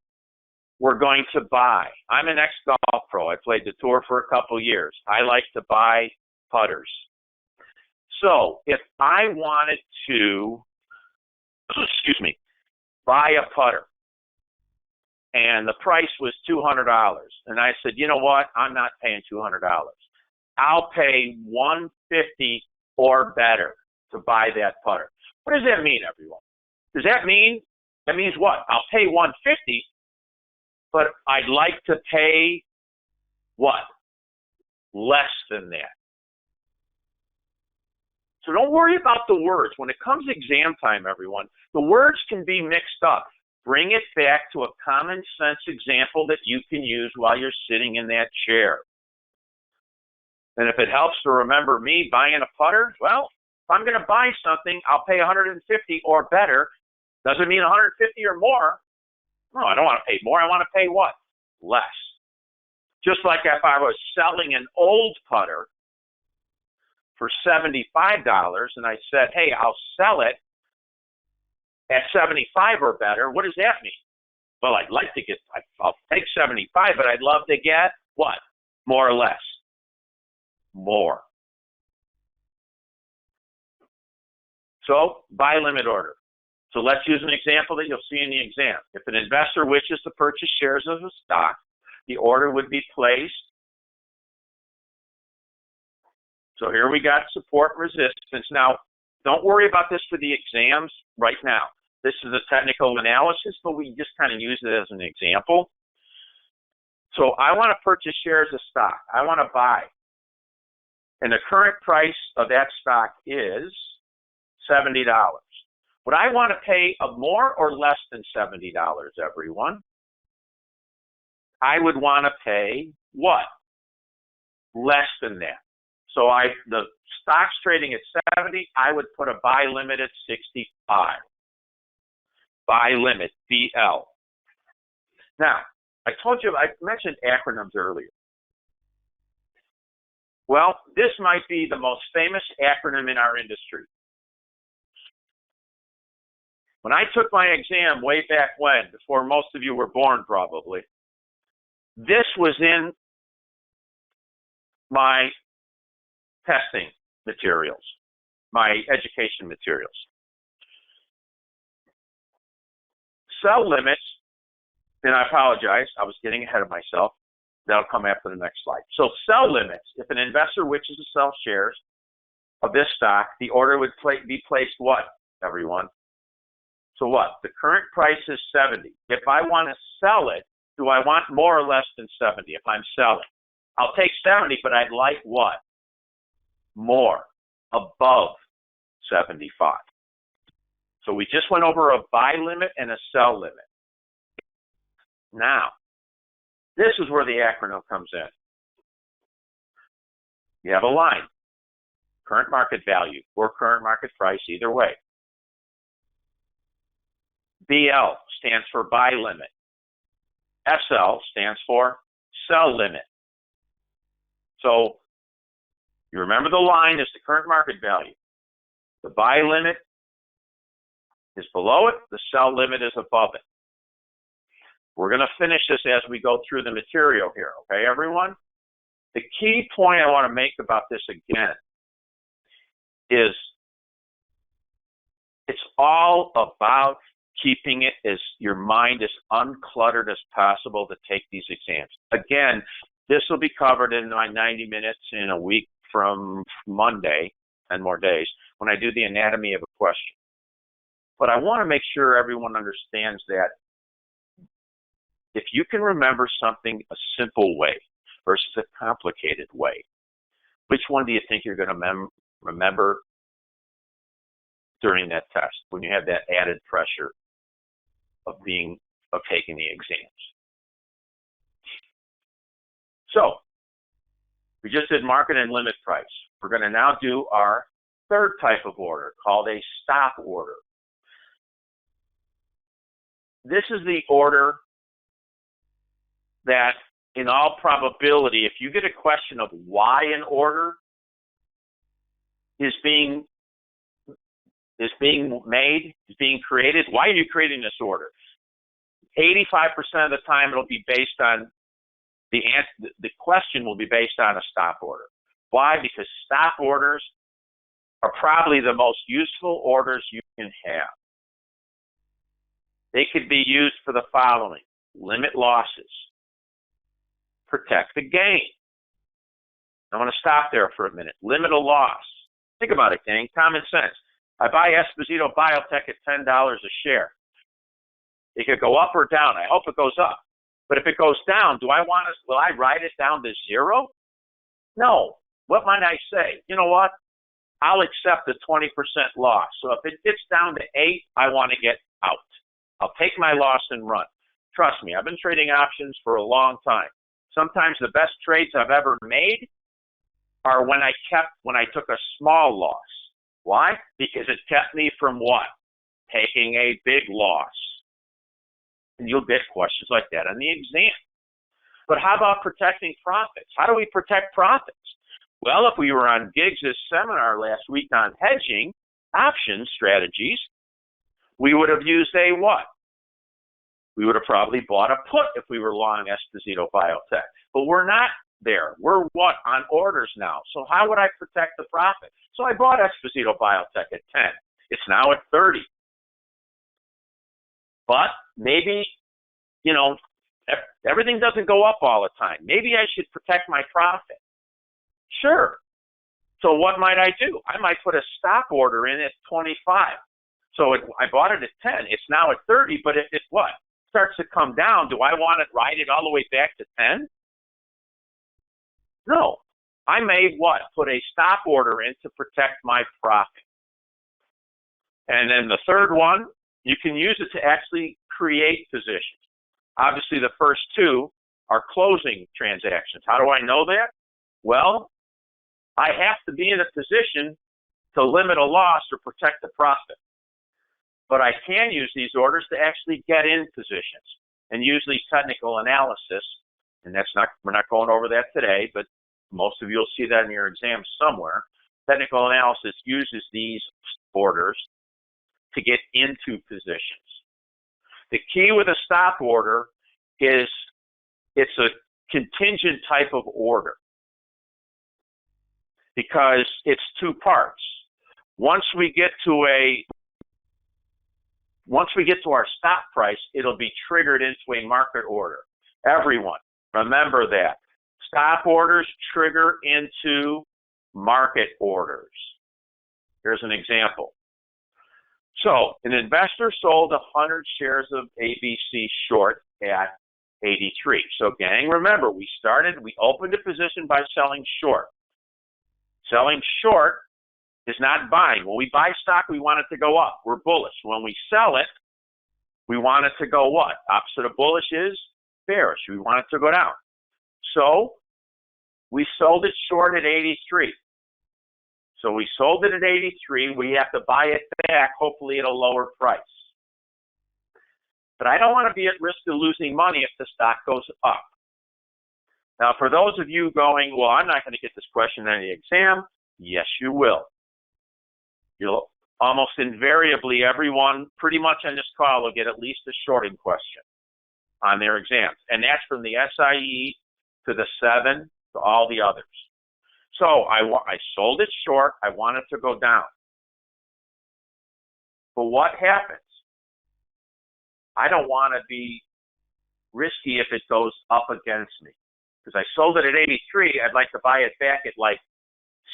were going to buy, I'm an ex-golf pro. I played the tour for a couple years. I like to buy putters. So if I wanted to, buy a putter, and the price was $200, and I said, you know what, I'm not paying $200. I'll pay $150 or better to buy that putter. What does that mean, everyone? Does that mean, that means what? I'll pay $150, but I'd like to pay what? Less than that. So don't worry about the words. When it comes exam time, everyone, the words can be mixed up. Bring it back to a common sense example that you can use while you're sitting in that chair. And if it helps to remember me buying a putter, well, if I'm going to buy something, I'll pay $150 or better. Doesn't mean $150 or more. No, I don't want to pay more. I want to pay what? Less. Just like if I was selling an old putter for $75 and I said, hey, I'll sell it at $75 or better, what does that mean? Well, I'd like to get, I'll take $75, but I'd love to get what? More or less? More. So, buy limit order. So let's use an example that you'll see in the exam. If an investor wishes to purchase shares of a stock, the order would be placed. So here we got support resistance. Now, don't worry about this for the exams right now. This is a technical analysis, but we just kind of use it as an example. So I want to purchase shares of stock. I want to buy. And the current price of that stock is $70. Would I want to pay a more or less than $70, everyone? I would want to pay what? Less than that. So the stock's trading at 70, I would put a buy limit at 65. Buy limit, BL. Now, I told you, I mentioned acronyms earlier. Well, this might be the most famous acronym in our industry. When I took my exam way back when, before most of you were born probably, this was in my testing materials, my education materials. Sell limits, and I apologize, I was getting ahead of myself. That'll come after the next slide. So sell limits. If an investor wishes to sell shares of this stock, the order would be placed what, everyone? So what? The current price is 70. If I want to sell it, do I want more or less than 70 if I'm selling? I'll take 70, but I'd like what? More, above 75. So we just went over a buy limit and a sell limit. Now, this is where the acronym comes in. You have a line, current market value or current market price, either way. BL stands for buy limit. SL stands for sell limit. So you remember the line is the current market value. The buy limit is below it. The sell limit is above it. We're going to finish this as we go through the material here, okay, everyone? The key point I want to make about this again is it's all about keeping it as your mind as uncluttered as possible to take these exams. Again, this will be covered in my 90 minutes in a week from Monday, 10 more days, when I do the anatomy of a question. But I want to make sure everyone understands that if you can remember something a simple way versus a complicated way, which one do you think you're going to remember during that test when you have that added pressure of taking the exams? So we just did market and limit price. We're going to now do our third type of order called a stop order. This is the order that, in all probability, if you get a question of why an order is being made, is being created, why are you creating this order? 85% of the time it'll be based on the question will be based on a stop order. Why? Because stop orders are probably the most useful orders you can have. They could be used for the following: limit losses, protect the gain. I want to stop there for a minute. Limit a loss. Think about it, gang. Common sense. I buy Esposito Biotech at $10 a share. It could go up or down. I hope it goes up. But if it goes down, will I write it down to 0? No. What might I say? You know what? I'll accept a 20% loss. So if it gets down to 8, I want to get out. I'll take my loss and run. Trust me, I've been trading options for a long time. Sometimes the best trades I've ever made are when I took a small loss. Why? Because it kept me from what? Taking a big loss. And you'll get questions like that on the exam. But how about protecting profits? How do we protect profits? Well, if we were on Giggs' seminar last week on hedging option strategies, we would have used a what? We would have probably bought a put if we were long Esposito Biotech. But we're not there. We're what? On orders now. So how would I protect the profit? So I bought Esposito Biotech at 10. It's now at 30. But maybe, everything doesn't go up all the time. Maybe I should protect my profit. Sure. So what might I do? I might put a stop order in at 25. So I bought it at 10. It's now at 30, but if it what? Starts to come down, do I want to ride it all the way back to 10? No. I may what? Put a stop order in to protect my profit. And then the third one, you can use it to actually create positions. Obviously, the first two are closing transactions. How do I know that? Well, I have to be in a position to limit a loss or protect the profit. But I can use these orders to actually get in positions and usually technical analysis. And we're not going over that today, but most of you will see that in your exam somewhere. Technical analysis uses these orders to get into positions. The key with a stop order is it's a contingent type of order because it's two parts. Once we get to our stop price, it'll be triggered into a market order. Everyone, remember that. Stop orders trigger into market orders. Here's an example. So an investor sold 100 shares of ABC short at 83. So gang, remember, we opened a position by selling short. Selling short is not buying. When we buy stock, we want it to go up. We're bullish. When we sell it, we want it to go what? Opposite of bullish is bearish. We want it to go down. So we sold it short at 83. So we sold it at 83. We have to buy it back, hopefully at a lower price. But I don't want to be at risk of losing money if the stock goes up. Now, for those of you going, well, I'm not going to get this question on the exam. Yes, you will. You'll almost invariably, everyone pretty much on this call will get at least a shorting question on their exams. And that's from the SIE to the 7 to all the others. So I sold it short. I want it to go down. But what happens? I don't want to be risky if it goes up against me. Because I sold it at 83, I'd like to buy it back at like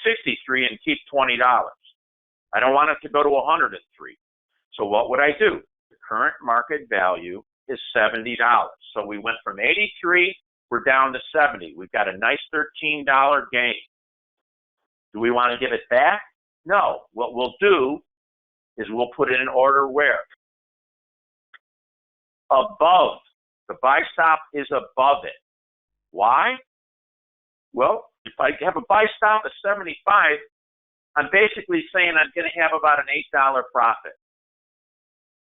63 and keep $20. I don't want it to go to 103. So what would I do? The current market value is $70. So we went from 83, we're down to 70. We've got a nice $13 gain. Do we want to give it back? No. What we'll do is we'll put it in order where? Above. The buy stop is above it. Why? Well, if I have a buy stop of 75, I'm basically saying I'm going to have about an $8 profit.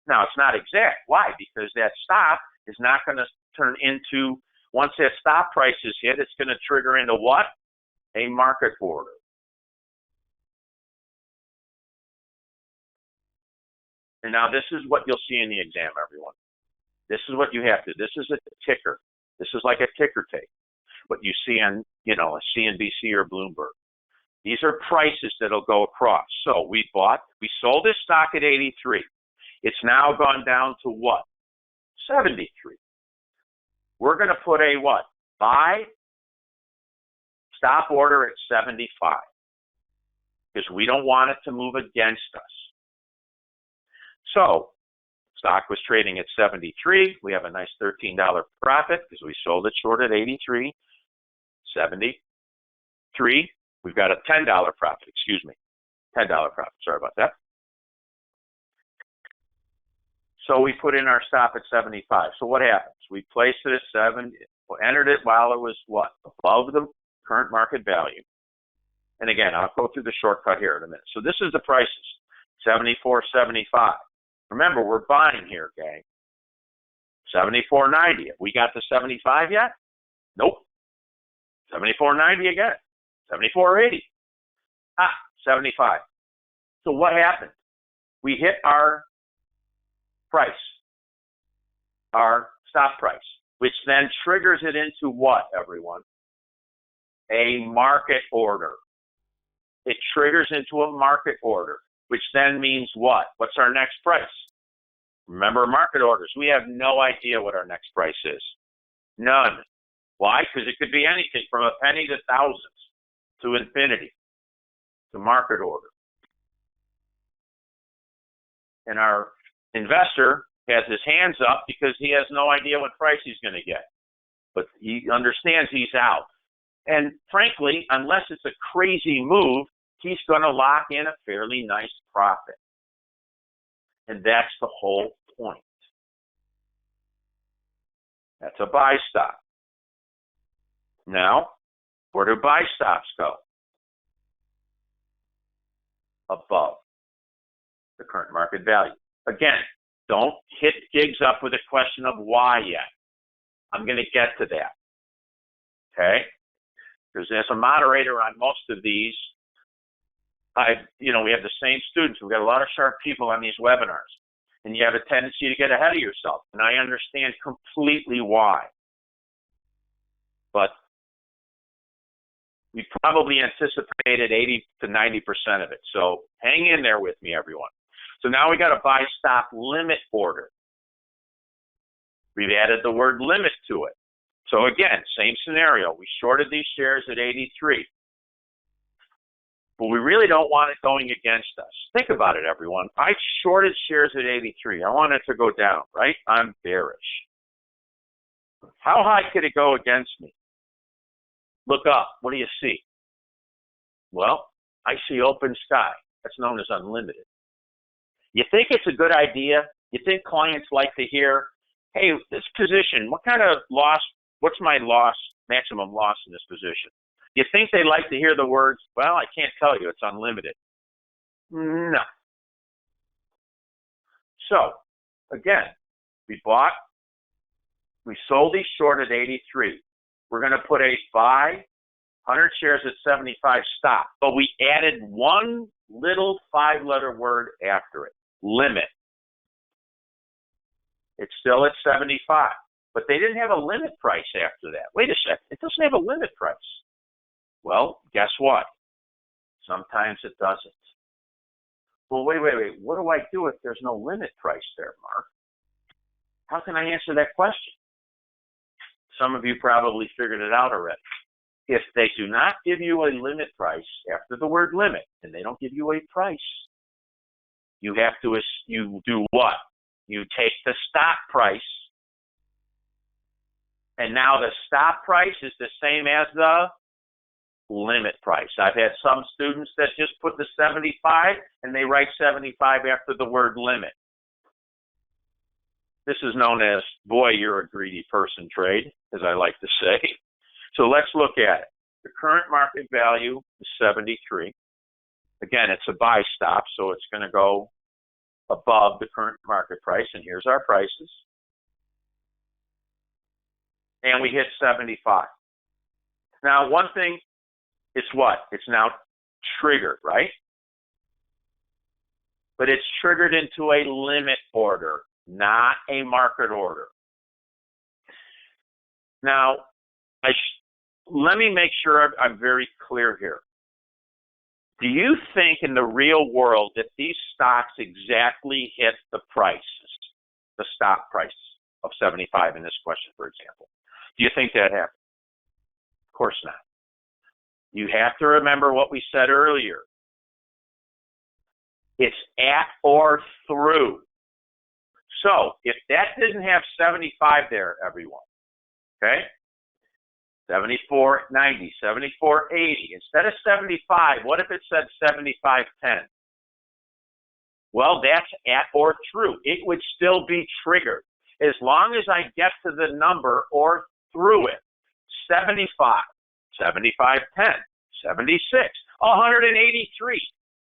Now, it's not exact. Why? Because that stop is not going to turn into, once that stop price is hit, it's going to trigger into what? A market order. And now this is what you'll see in the exam, everyone. This is what you have to. This is a ticker. This is like a ticker tape. What you see on, a CNBC or Bloomberg. These are prices that'll go across. So we sold this stock at 83. It's now gone down to what? 73. We're going to put a what? Buy stop order at 75 because we don't want it to move against us. So stock was trading at 73. We have a nice $13 profit because we sold it short at 83. 73. We've got a $10 profit. Excuse me. $10 profit. Sorry about that. So we put in our stop at 75. So what happens? We placed it at 70. We entered it while it was what? Above the current market value. And again, I'll go through the shortcut here in a minute. So this is the prices. 74, 75. Remember, we're buying here, gang. 74.90. Have we got to 75 yet? Nope. 74.90 again. 74.80. 75. So what happened? We hit our price, our stop price, which then triggers it into what, everyone? A market order. It triggers into a market order, which then means what? What's our next price? Remember market orders. We have no idea what our next price is. None. Why? Because it could be anything from a penny to thousands to infinity to market order. And our investor has his hands up because he has no idea what price he's going to get. But he understands he's out. And frankly, unless it's a crazy move, he's going to lock in a fairly nice profit. And that's the whole point. That's a buy stop. Now, where do buy stops go? Above the current market value. Again, don't hit gigs up with a question of why yet. I'm going to get to that. Okay? Because as a moderator on most of these, we have the same students. We've got a lot of sharp people on these webinars. And you have a tendency to get ahead of yourself. And I understand completely why. But we probably anticipated 80 to 90% of it. So hang in there with me, everyone. So now we got a buy stop limit order. We've added the word limit to it. So again, same scenario. We shorted these shares at 83. but we really don't want it going against us. Think about it, everyone. I shorted shares at 83. I want it to go down, right? I'm bearish. How high could it go against me? Look up. What do you see? Well, I see open sky. That's known as unlimited. You think it's a good idea? You think clients like to hear, hey, this position, what kind of loss, what's my loss, maximum loss in this position? You think they like to hear the words, well, I can't tell you, it's unlimited. No. So, again, we sold these short at 83. We're going to put a buy, 100 shares at 75 stop. But we added one little 5-letter word after it, limit. It's still at 75. But they didn't have a limit price after that. Wait a second, it doesn't have a limit price. Well, guess what? Sometimes it doesn't. Well, wait. What do I do if there's no limit price there, Mark? How can I answer that question? Some of you probably figured it out already. If they do not give you a limit price after the word limit, and they don't give you a price, you do what? You take the stop price, and now the stop price is the same as the limit price. I've had some students that just put the 75 and they write 75 after the word limit. This is known as, boy, you're a greedy person trade, as I like to say. So let's look at it. The current market value is 73. Again, it's a buy stop, so it's going to go above the current market price, and here's our prices. And we hit 75. Now, one thing, it's what? It's now triggered, right? But it's triggered into a limit order, not a market order. Now, let me make sure I'm very clear here. Do you think in the real world that these stocks exactly hit the prices, the stock price of 75 in this question, for example? Do you think that happened? Of course not. You have to remember what we said earlier. It's at or through. So if that didn't have 75 there, everyone, okay? 74.90, 74.80. Instead of 75, what if it said 75.10? Well, that's at or through. It would still be triggered as long as I get to the number or through it. 75, 75.10, 76, 183.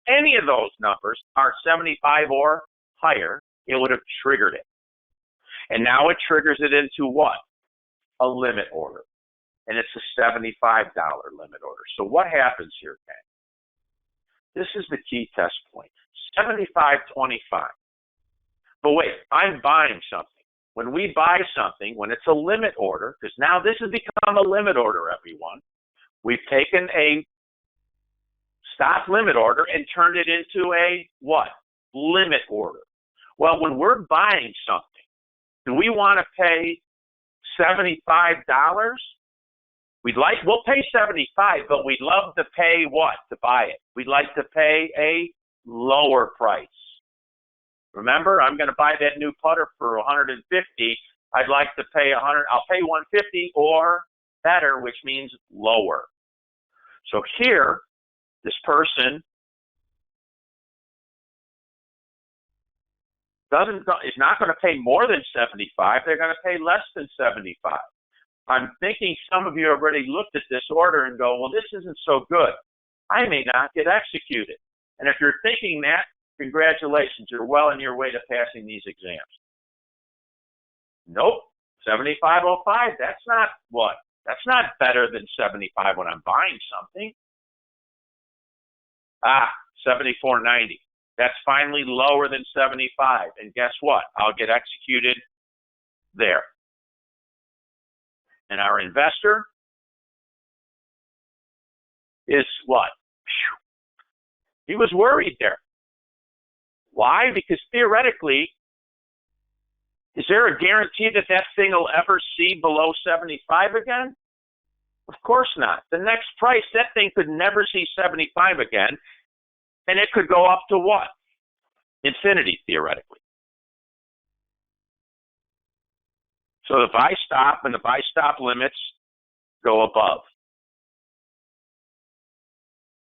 Any of those numbers are 75 or higher, it would have triggered it. And now it triggers it into what? A limit order. And it's a $75 limit order. So what happens here, gang? This is the key test point. 75.25. But wait, I'm buying something. When we buy something, when it's a limit order, because now this has become a limit order, everyone. We've taken a stop limit order and turned it into a what? Limit order. Well, when we're buying something, do we want to pay $75? We'll pay 75, but we'd love to pay what to buy it? We'd like to pay a lower price. Remember, I'm going to buy that new putter for 150. I'd like to pay 100. I'll pay 150 or better, which means lower. So here, this person is not going to pay more than 75. They're going to pay less than 75. I'm thinking some of you already looked at this order and go, well, this isn't so good. I may not get executed. And if you're thinking that, congratulations, you're well on your way to passing these exams. Nope, 75.05, that's not what? That's not better than 75 when I'm buying something. 74.90. That's finally lower than 75. And guess what? I'll get executed there. And our investor is what? He was worried there. Why? Because theoretically, is there a guarantee that that thing will ever see below 75 again? Of course not. The next price, that thing could never see 75 again, and it could go up to what? Infinity, theoretically. So the buy stop and the buy stop limits go above.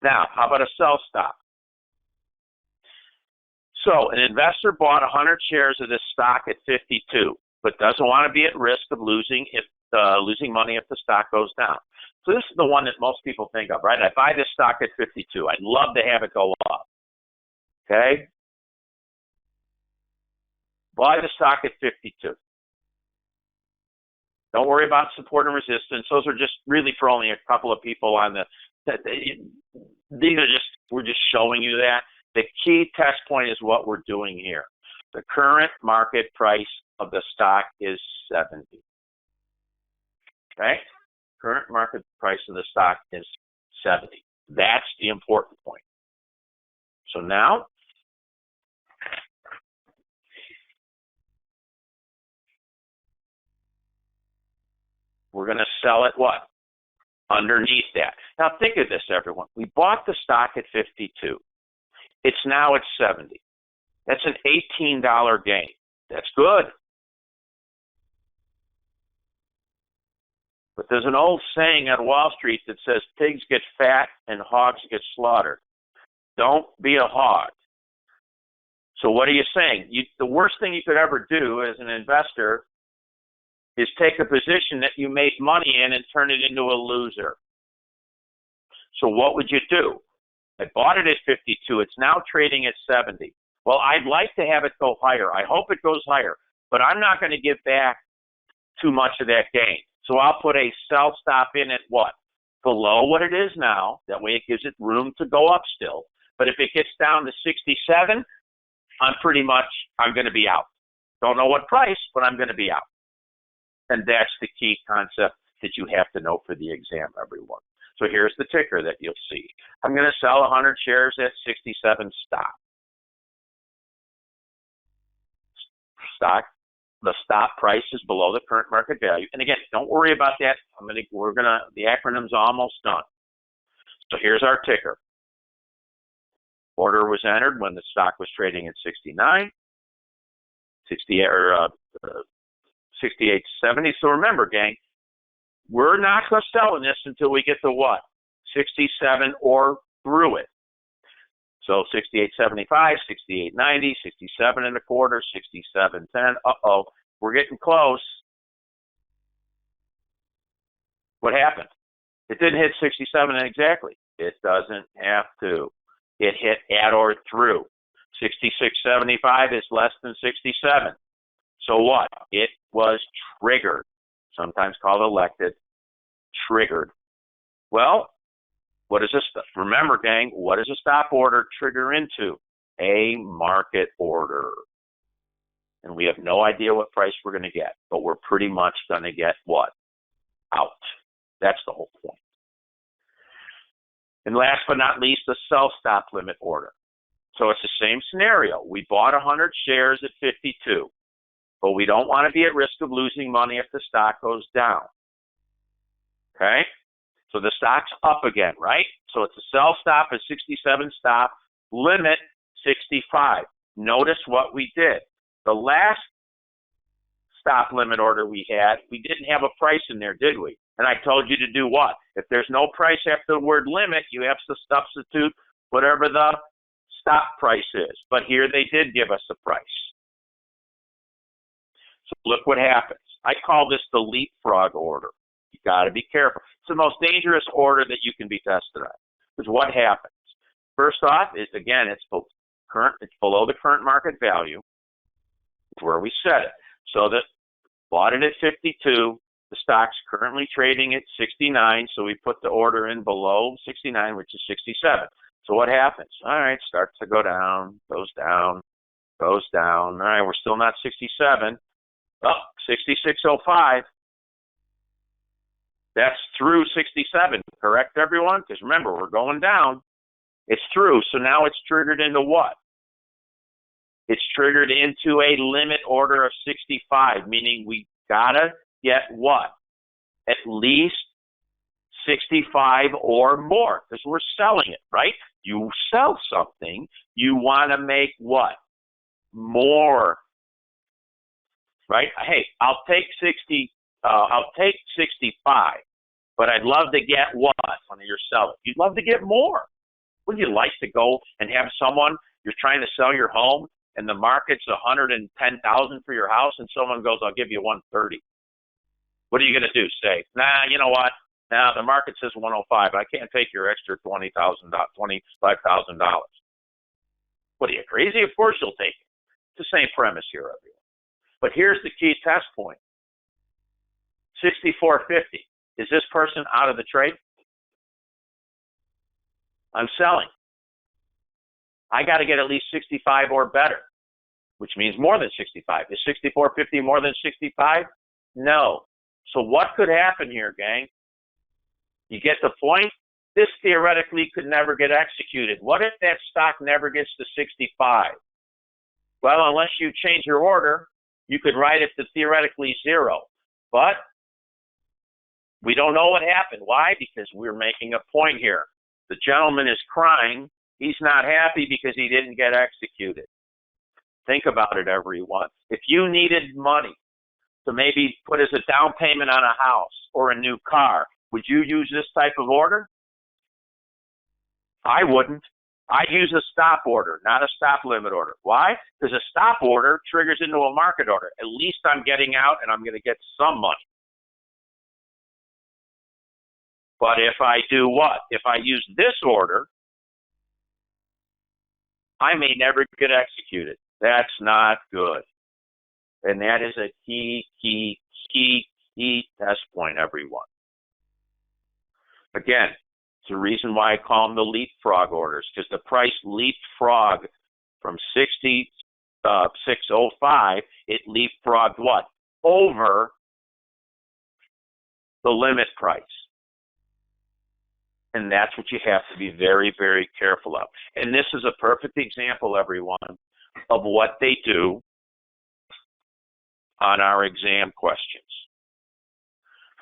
Now, how about a sell stop? So an investor bought 100 shares of this stock at 52, but doesn't want to be at risk of losing money if the stock goes down. So this is the one that most people think of, right? I buy this stock at 52. I'd love to have it go up. Okay? Buy the stock at 52. Don't worry about support and resistance. Those are just really for only a couple of people on we're just showing you that. The key test point is what we're doing here. The current market price of the stock is 70. Okay? Current market price of the stock is 70. That's the important point. So now, we're going to sell it what? Underneath that. Now think of this, everyone. We bought the stock at 52. It's now at 70. That's an $18 gain. That's good. But there's an old saying at Wall Street that says pigs get fat and hogs get slaughtered. Don't be a hog. So what are you saying? The worst thing you could ever do as an investor is take a position that you made money in and turn it into a loser. So what would you do? I bought it at 52. It's now trading at 70. Well, I'd like to have it go higher. I hope it goes higher, but I'm not going to give back too much of that gain. So I'll put a sell stop in at what? Below what it is now. That way it gives it room to go up still. But if it gets down to 67, I'm going to be out. Don't know what price, but I'm going to be out. And that's the key concept that you have to know for the exam, everyone. So here's the ticker that you'll see. I'm going to sell 100 shares at 67 stock. The stop price is below the current market value. And again, don't worry about that. The acronym's almost done. So here's our ticker. Order was entered when the stock was trading at 68.70. So remember, gang, we're not going to sell in this until we get to what? 67 or through it. So 68.75, 68.90, 67 and a quarter, 67.10. Uh-oh, we're getting close. What happened? It didn't hit 67 exactly. It doesn't have to. It hit at or through. 66.75 is less than 67. So what? It was triggered, sometimes called elected, triggered. Well, what is this? Remember, gang, what does a stop order trigger into? A market order. And we have no idea what price we're going to get, but we're pretty much going to get what? Out. That's the whole point. And last but not least, the sell stop limit order. So it's the same scenario. We bought 100 shares at 52. But we don't want to be at risk of losing money if the stock goes down. Okay? So the stock's up again, right? So it's a sell stop at 67 stop, limit 65. Notice what we did. The last stop limit order we had, we didn't have a price in there, did we? And I told you to do what? If there's no price after the word limit, you have to substitute whatever the stop price is. But here they did give us a price. So look what happens. I call this the Leapfrog Order. You got to be careful. It's the most dangerous order that you can be tested on. Because what happens? First off, is again, it's below the current market value. It's where we set it. So that bought it at 52. The stock's currently trading at 69. So we put the order in below 69, which is 67. So what happens? All right, starts to go down, goes down, goes down. All right, we're still not 67. Oh, 66.05. That's through 67, correct, everyone? Because remember, we're going down. It's through. So now it's triggered into what? It's triggered into a limit order of 65, meaning we got to get what? At least 65 or more, because we're selling it, right? You sell something, you want to make what? More, right? Hey, I'll take 65, but I'd love to get what when you're selling? You'd love to get more. Would you like to go and have someone, you're trying to sell your home and the market's 110,000 for your house, and someone goes, I'll give you 130. What are you going to do? Say, nah, you know what? Now the market says 105. I can't take your extra $20,000, $25,000. What are you, crazy? Of course you'll take it. It's the same premise here, everyone. But here's the key test point. 64.50. Is this person out of the trade? I'm selling. I got to get at least 65 or better, which means more than 65. Is 64.50 more than 65? No. So what could happen here, gang? You get the point? This theoretically could never get executed. What if that stock never gets to 65? Well, unless you change your order, you could write it to theoretically 0. But we don't know what happened. Why? Because we're making a point here. The gentleman is crying. He's not happy because he didn't get executed. Think about it, everyone. If you needed money to maybe put as a down payment on a house or a new car, would you use this type of order? I wouldn't. I'd use a stop order, not a stop limit order. Why? Because a stop order triggers into a market order. At least I'm getting out and I'm going to get some money. But if I do what? If I use this order, I may never get executed. That's not good. And that is a key test point, everyone. Again, it's the reason why I call them the Leapfrog Orders, because the price leapfrogged from 66.05, it leapfrogged what? Over the limit price. And that's what you have to be very, very careful of. And this is a perfect example, everyone, of what they do on our exam questions.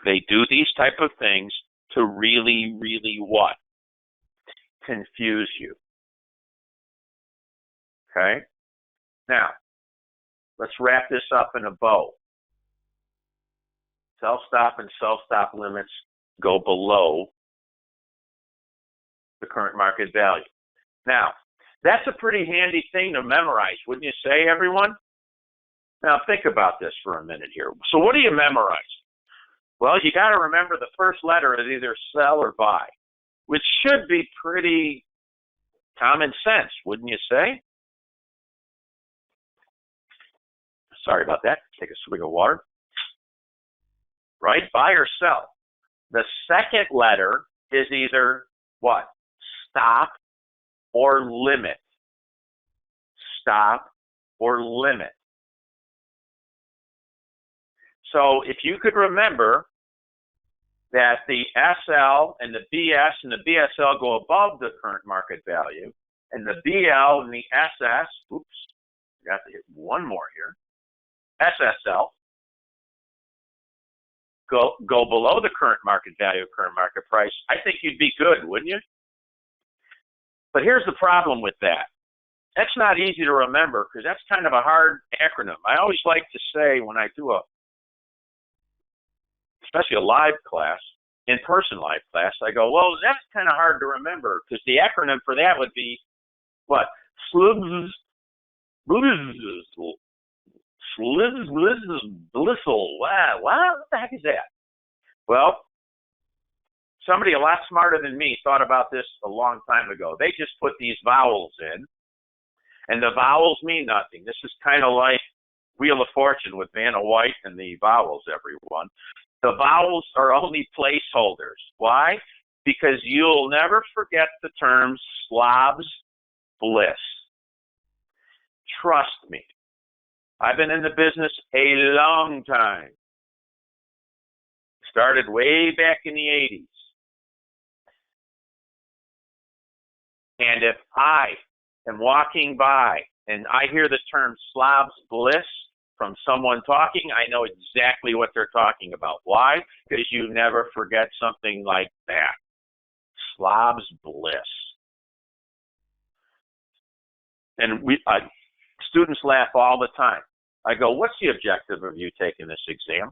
They do these type of things to really, really what? Confuse you. Okay? Now, let's wrap this up in a bow. Self-stop and self-stop limits go below the current market value. Now, that's a pretty handy thing to memorize, wouldn't you say, everyone? Now, think about this for a minute here. So what do you memorize? Well, you got to remember the first letter is either sell or buy, which should be pretty common sense, wouldn't you say? Sorry about that. Take a swig of water. Right? Buy or sell. The second letter is either what? Stop or limit. Stop or limit. So if you could remember that the SL and the BS and the BSL go above the current market value, and the BL and the SS, oops, got to hit one more here, SSL, go below the current market value, current market price, I think you'd be good, wouldn't you? But here's the problem with that. That's not easy to remember because that's kind of a hard acronym. I always like to say when I do especially a live class, in-person live class, I go, well, that's kind of hard to remember because the acronym for that would be what? Blissful. Wow, what the heck is that? Well, somebody a lot smarter than me thought about this a long time ago. They just put these vowels in, and the vowels mean nothing. This is kind of like Wheel of Fortune with Vanna White and the vowels, everyone. The vowels are only placeholders. Why? Because you'll never forget the term slob's bliss. Trust me. I've been in the business a long time. Started way back in the 80s. And if I am walking by and I hear the term slob's bliss, from someone talking, I know exactly what they're talking about. Why? Because you never forget something like that. Slob's bliss. And students laugh all the time. I go, what's the objective of you taking this exam?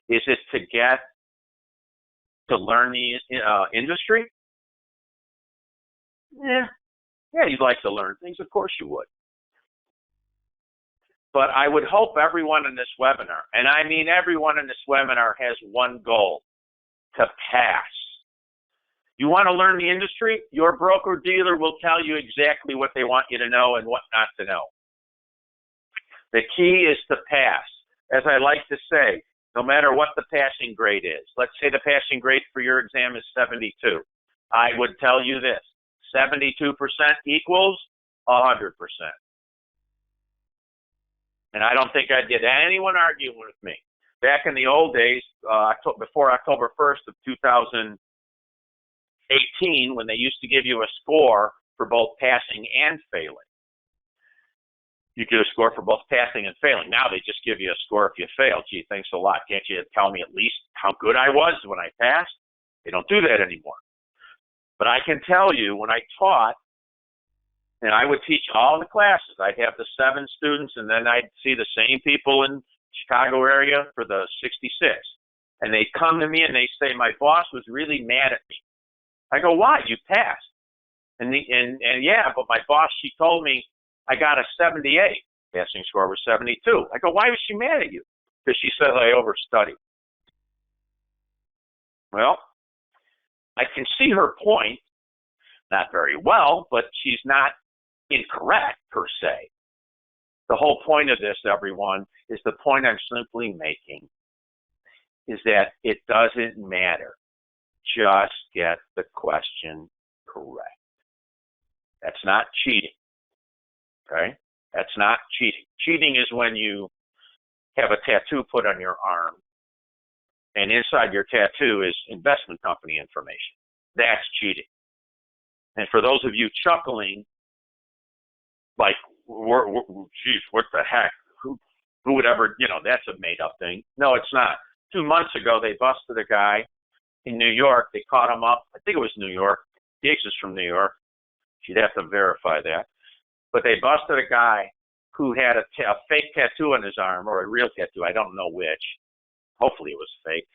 Is it to learn the industry? Yeah, you'd like to learn things. Of course you would. But I would hope everyone in this webinar, and I mean everyone in this webinar, has one goal: to pass. You want to learn the industry? Your broker-dealer will tell you exactly what they want you to know and what not to know. The key is to pass. As I like to say, no matter what the passing grade is, let's say the passing grade for your exam is 72. I would tell you this: 72% equals 100%. And I don't think I'd get anyone arguing with me. Back in the old days, before October 1st of 2018, when they used to give you a score for both passing and failing. You get a score for both passing and failing. Now they just give you a score if you fail. Gee, thanks a lot. Can't you tell me at least how good I was when I passed? They don't do that anymore. But I can tell you, when I taught, and I would teach all the classes, I'd have the 7 students, and then I'd see the same people in Chicago area for the 66. And they'd come to me and they say, my boss was really mad at me. I go, why? You passed. And yeah, but my boss, she told me I got a 78. Passing score was 72. I go, why was she mad at you? Because she said I overstudied. Well, I can see her point, not very well, but she's not incorrect per se. The whole point of this, everyone, is the point I'm simply making, is that it doesn't matter. Just get the question correct. That's not cheating. Okay? That's not cheating. Cheating is when you have a tattoo put on your arm, and inside your tattoo is investment company information. That's cheating. And for those of you chuckling, like, geez, what the heck? Who would ever, that's a made-up thing. No, it's not. 2 months ago, they busted a guy in New York. They caught him up. I think it was New York. Diggs is from New York. She'd have to verify that. But they busted a guy who had a fake tattoo on his arm, or a real tattoo. I don't know which. Hopefully it was fake.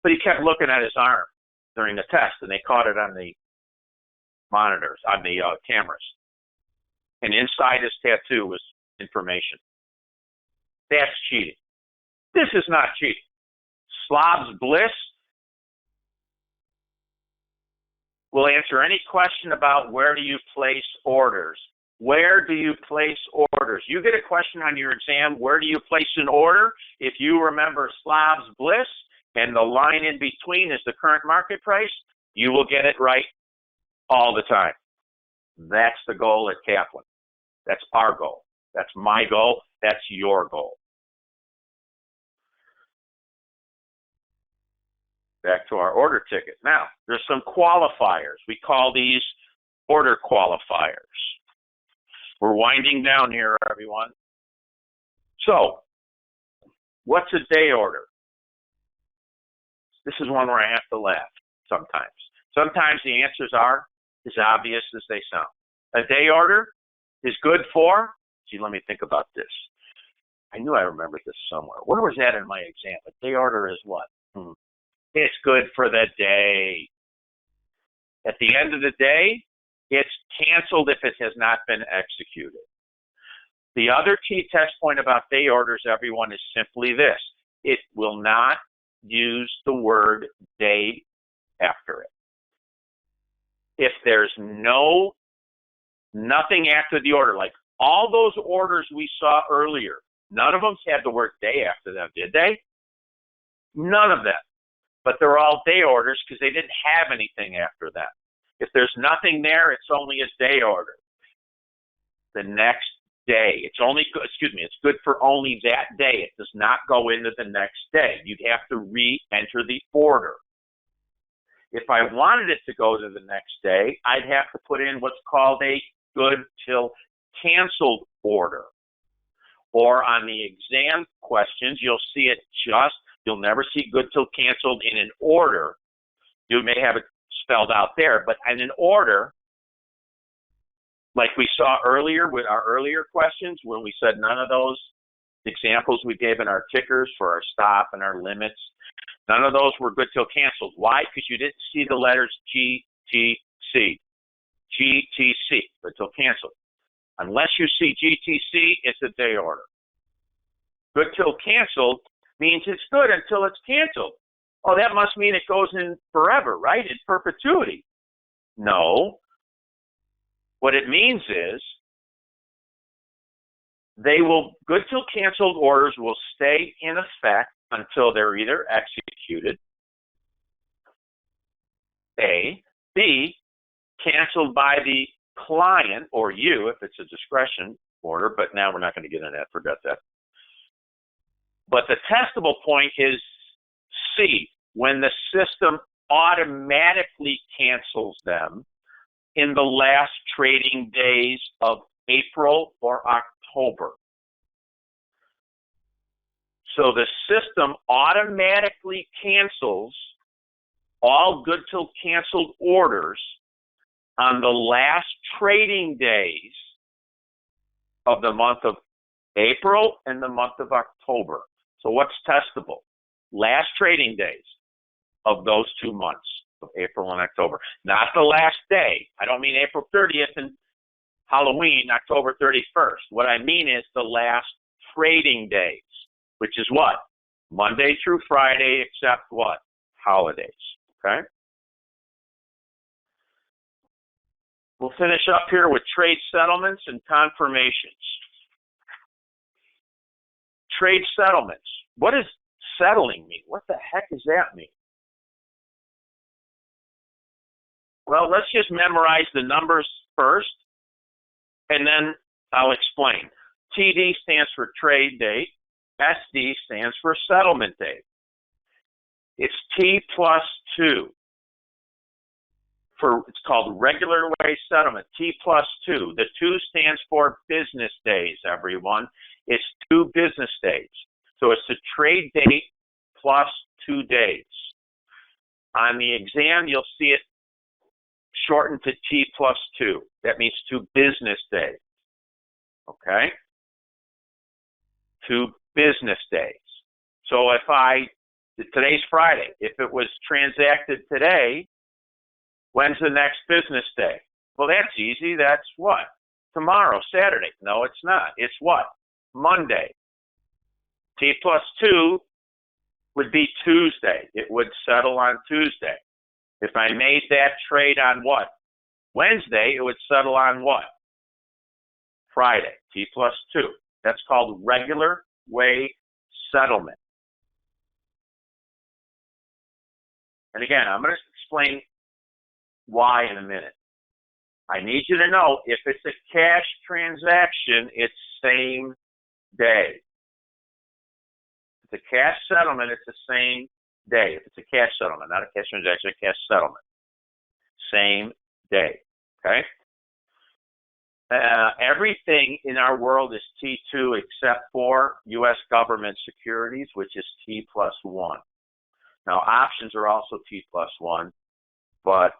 But he kept looking at his arm during the test, and they caught it on the monitors, on the cameras. And inside his tattoo was information. That's cheating. This is not cheating. Slob's bliss will answer any question about where do you place orders. Where do you place orders? You get a question on your exam, where do you place an order? If you remember Slob's bliss and the line in between is the current market price, you will get it right all the time. That's the goal at Kaplan. That's our goal. That's my goal. That's your goal. Back to our order ticket. Now, there's some qualifiers. We call these order qualifiers. We're winding down here, everyone. So, what's a day order? This is one where I have to laugh sometimes. Sometimes the answers are as obvious as they sound. A day order is good for, let me think about this. I knew I remembered this somewhere. Where was that in my exam? A day order is what? It's good for the day. At the end of the day, it's canceled if it has not been executed. The other key test point about day orders, everyone, is simply this. It will not use the word day after it. If there's nothing after the order, like all those orders we saw earlier, none of them had the word day after them, did they? None of them. But they're all day orders because they didn't have anything after them. If there's nothing there, it's only a day order. The next day, it's good for only that day. It does not go into the next day. You'd have to re-enter the order. If I wanted it to go to the next day, I'd have to put in what's called a good till canceled order. or on the exam questions, you'll see it you'll never see good till canceled in an order. You may have it spelled out there, but in an order, like we saw earlier with our earlier questions, when we said none of those examples we gave in our tickers for our stop and our limits, none of those were good till canceled. Why? Because you didn't see the letters GTC. GTC, good till canceled. Unless you see GTC, it's a day order. Good till canceled means it's good until it's canceled. Oh, that must mean it goes in forever, right? In perpetuity. No. What it means is good till canceled orders will stay in effect until they're either executed, A, B, canceled by the client or you if it's a discretion order, but now we're not going to get into that, forget that. But the testable point is C, when the system automatically cancels them in the last trading days of April or October. So the system automatically cancels all good till canceled orders on the last trading days of the month of April and the month of October. So what's testable? Last trading days of those 2 months of April and October. Not the last day. I don't mean April 30th and Halloween, October 31st. What I mean is the last trading days, which is what? Monday through Friday, except what? Holidays. Okay? We'll finish up here with trade settlements and confirmations. Trade settlements. What does settling mean? What the heck does that mean? Well, let's just memorize the numbers first, and then I'll explain. TD stands for trade date. SD stands for settlement date. It's T plus 2. It's called regular way settlement, T plus 2. The 2 stands for business days, everyone. It's 2 business days. So it's the trade date plus 2 days. On the exam, you'll see it shortened to T plus 2. That means 2 business days. Okay? 2 business days. So today's Friday. If it was transacted today, when's the next business day? Well, that's easy. That's what? Tomorrow, Saturday. No, it's not. It's what? Monday. T plus 2 would be Tuesday. It would settle on Tuesday. If I made that trade on what? Wednesday, it would settle on what? Friday. T plus 2. That's called regular way settlement. And again, I'm going to explain why in a minute. I need you to know if it's a cash transaction, it's same day. If it's a cash settlement, it's the same day. If it's a cash settlement, not a cash transaction, a cash settlement. Same day. Okay? Everything in our world is T2 except for U.S. government securities, which is T plus 1. Now, options are also T plus 1, but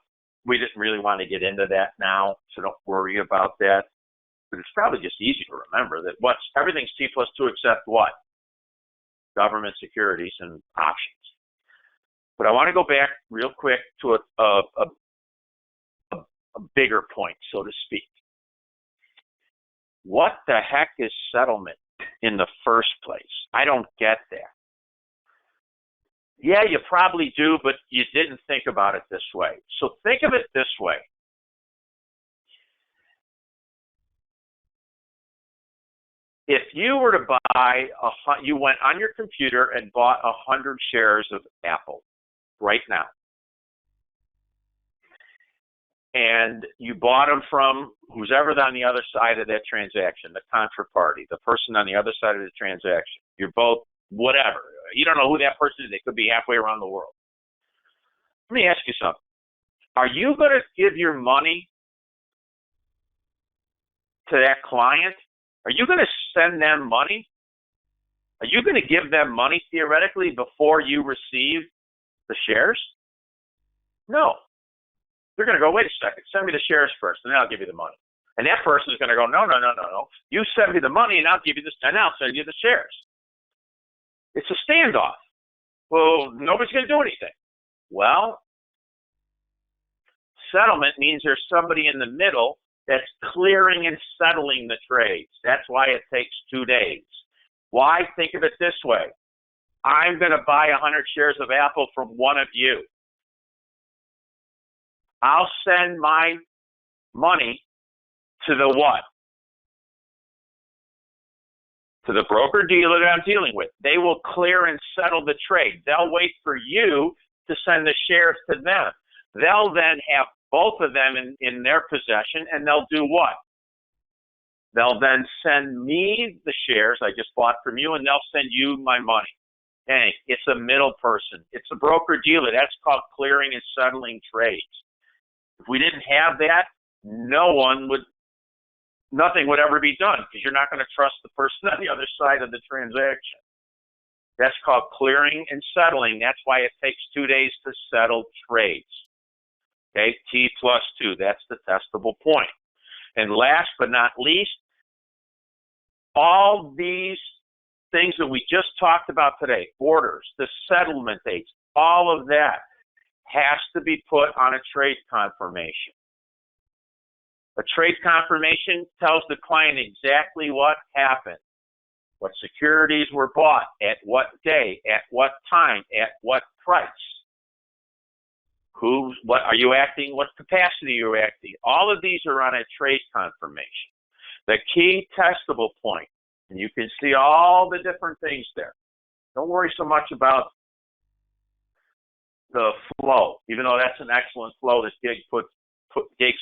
we didn't really want to get into that now, so don't worry about that. But it's probably just easy to remember that everything's T plus 2 except what? Government securities and options. But I want to go back real quick to a bigger point, so to speak. What the heck is settlement in the first place? I don't get that. Yeah, you probably do, but you didn't think about it this way. So think of it this way. If you were to you went on your computer and bought 100 shares of Apple right now. And you bought them from who's ever on the other side of that transaction, the contraparty, the person on the other side of the transaction. You're both whatever. You don't know who that person is. They could be halfway around the world. Let me ask you something. Are you going to give your money to that client Are you going to send them money? Are you going to give them money theoretically before you receive the shares? No. They're going to go, wait a second, send me the shares first, and then I'll give you the money. And that person is going to go, no. You send me the money, and I'll give you this, and I'll send you the shares. It's a standoff. Well, nobody's going to do anything. Well, settlement means there's somebody in the middle that's clearing and settling the trades. That's why it takes 2 days. Why? Think of it this way. I'm going to buy 100 shares of Apple from one of you. I'll send my money to the what? To the broker-dealer that I'm dealing with. They will clear and settle the trade. They'll wait for you to send the shares to them. They'll then have both of them in their possession, and they'll do what? They'll then send me the shares I just bought from you, and they'll send you my money. Hey, it's a middle person. It's a broker-dealer. That's called clearing and settling trades. If we didn't have that, nothing would ever be done, because you're not going to trust the person on the other side of the transaction. That's called clearing and settling. That's why it takes 2 days to settle trades. Okay, T+2, that's the testable point. And last but not least, all these things that we just talked about today, orders, the settlement dates, all of that has to be put on a trade confirmation. A trade confirmation tells the client exactly what happened, what securities were bought, at what day, at what time, at what price. What are you acting? What capacity are you acting? All of these are on a trade confirmation. The key testable point, and you can see all the different things there. Don't worry so much about the flow, even though that's an excellent flow that Gates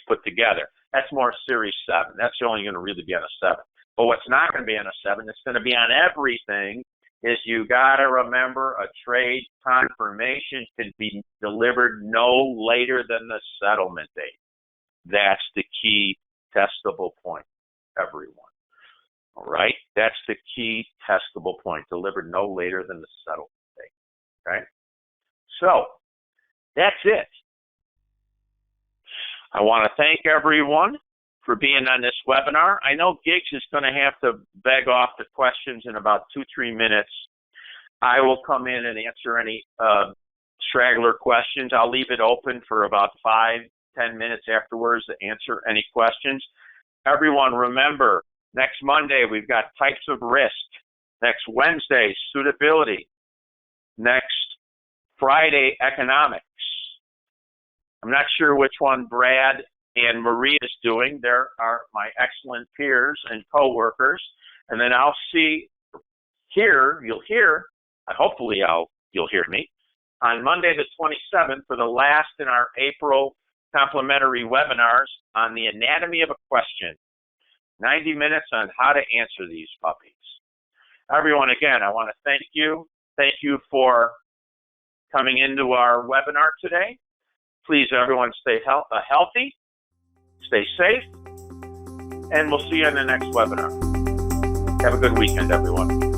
put together. That's more Series 7. That's only going to really be on a 7. But what's not going to be on a 7, it's going to be on everything, is you got to remember a trade confirmation can be delivered no later than the settlement date. That's the key testable point, everyone. All right? That's the key testable point, delivered no later than the settlement date. Okay? So, that's it. I want to thank everyone for being on this webinar. I know Giggs is going to have to beg off the questions in about 2-3 minutes. I will come in and answer any straggler questions. I'll leave it open for about 5-10 minutes afterwards to answer any questions. Everyone, remember, next Monday we've got types of risk. Next Wednesday, suitability. Next Friday, economics. I'm not sure which one Brad and Marie is doing. There are my excellent peers and coworkers. And then I'll see you'll hear, hopefully you'll hear me, on Monday the 27th for the last in our April complimentary webinars on the anatomy of a question. 90 minutes on how to answer these puppies. Everyone, again, I want to thank you. Thank you for coming into our webinar today. Please, everyone, stay healthy, stay safe, and we'll see you in the next webinar. Have a good weekend, everyone.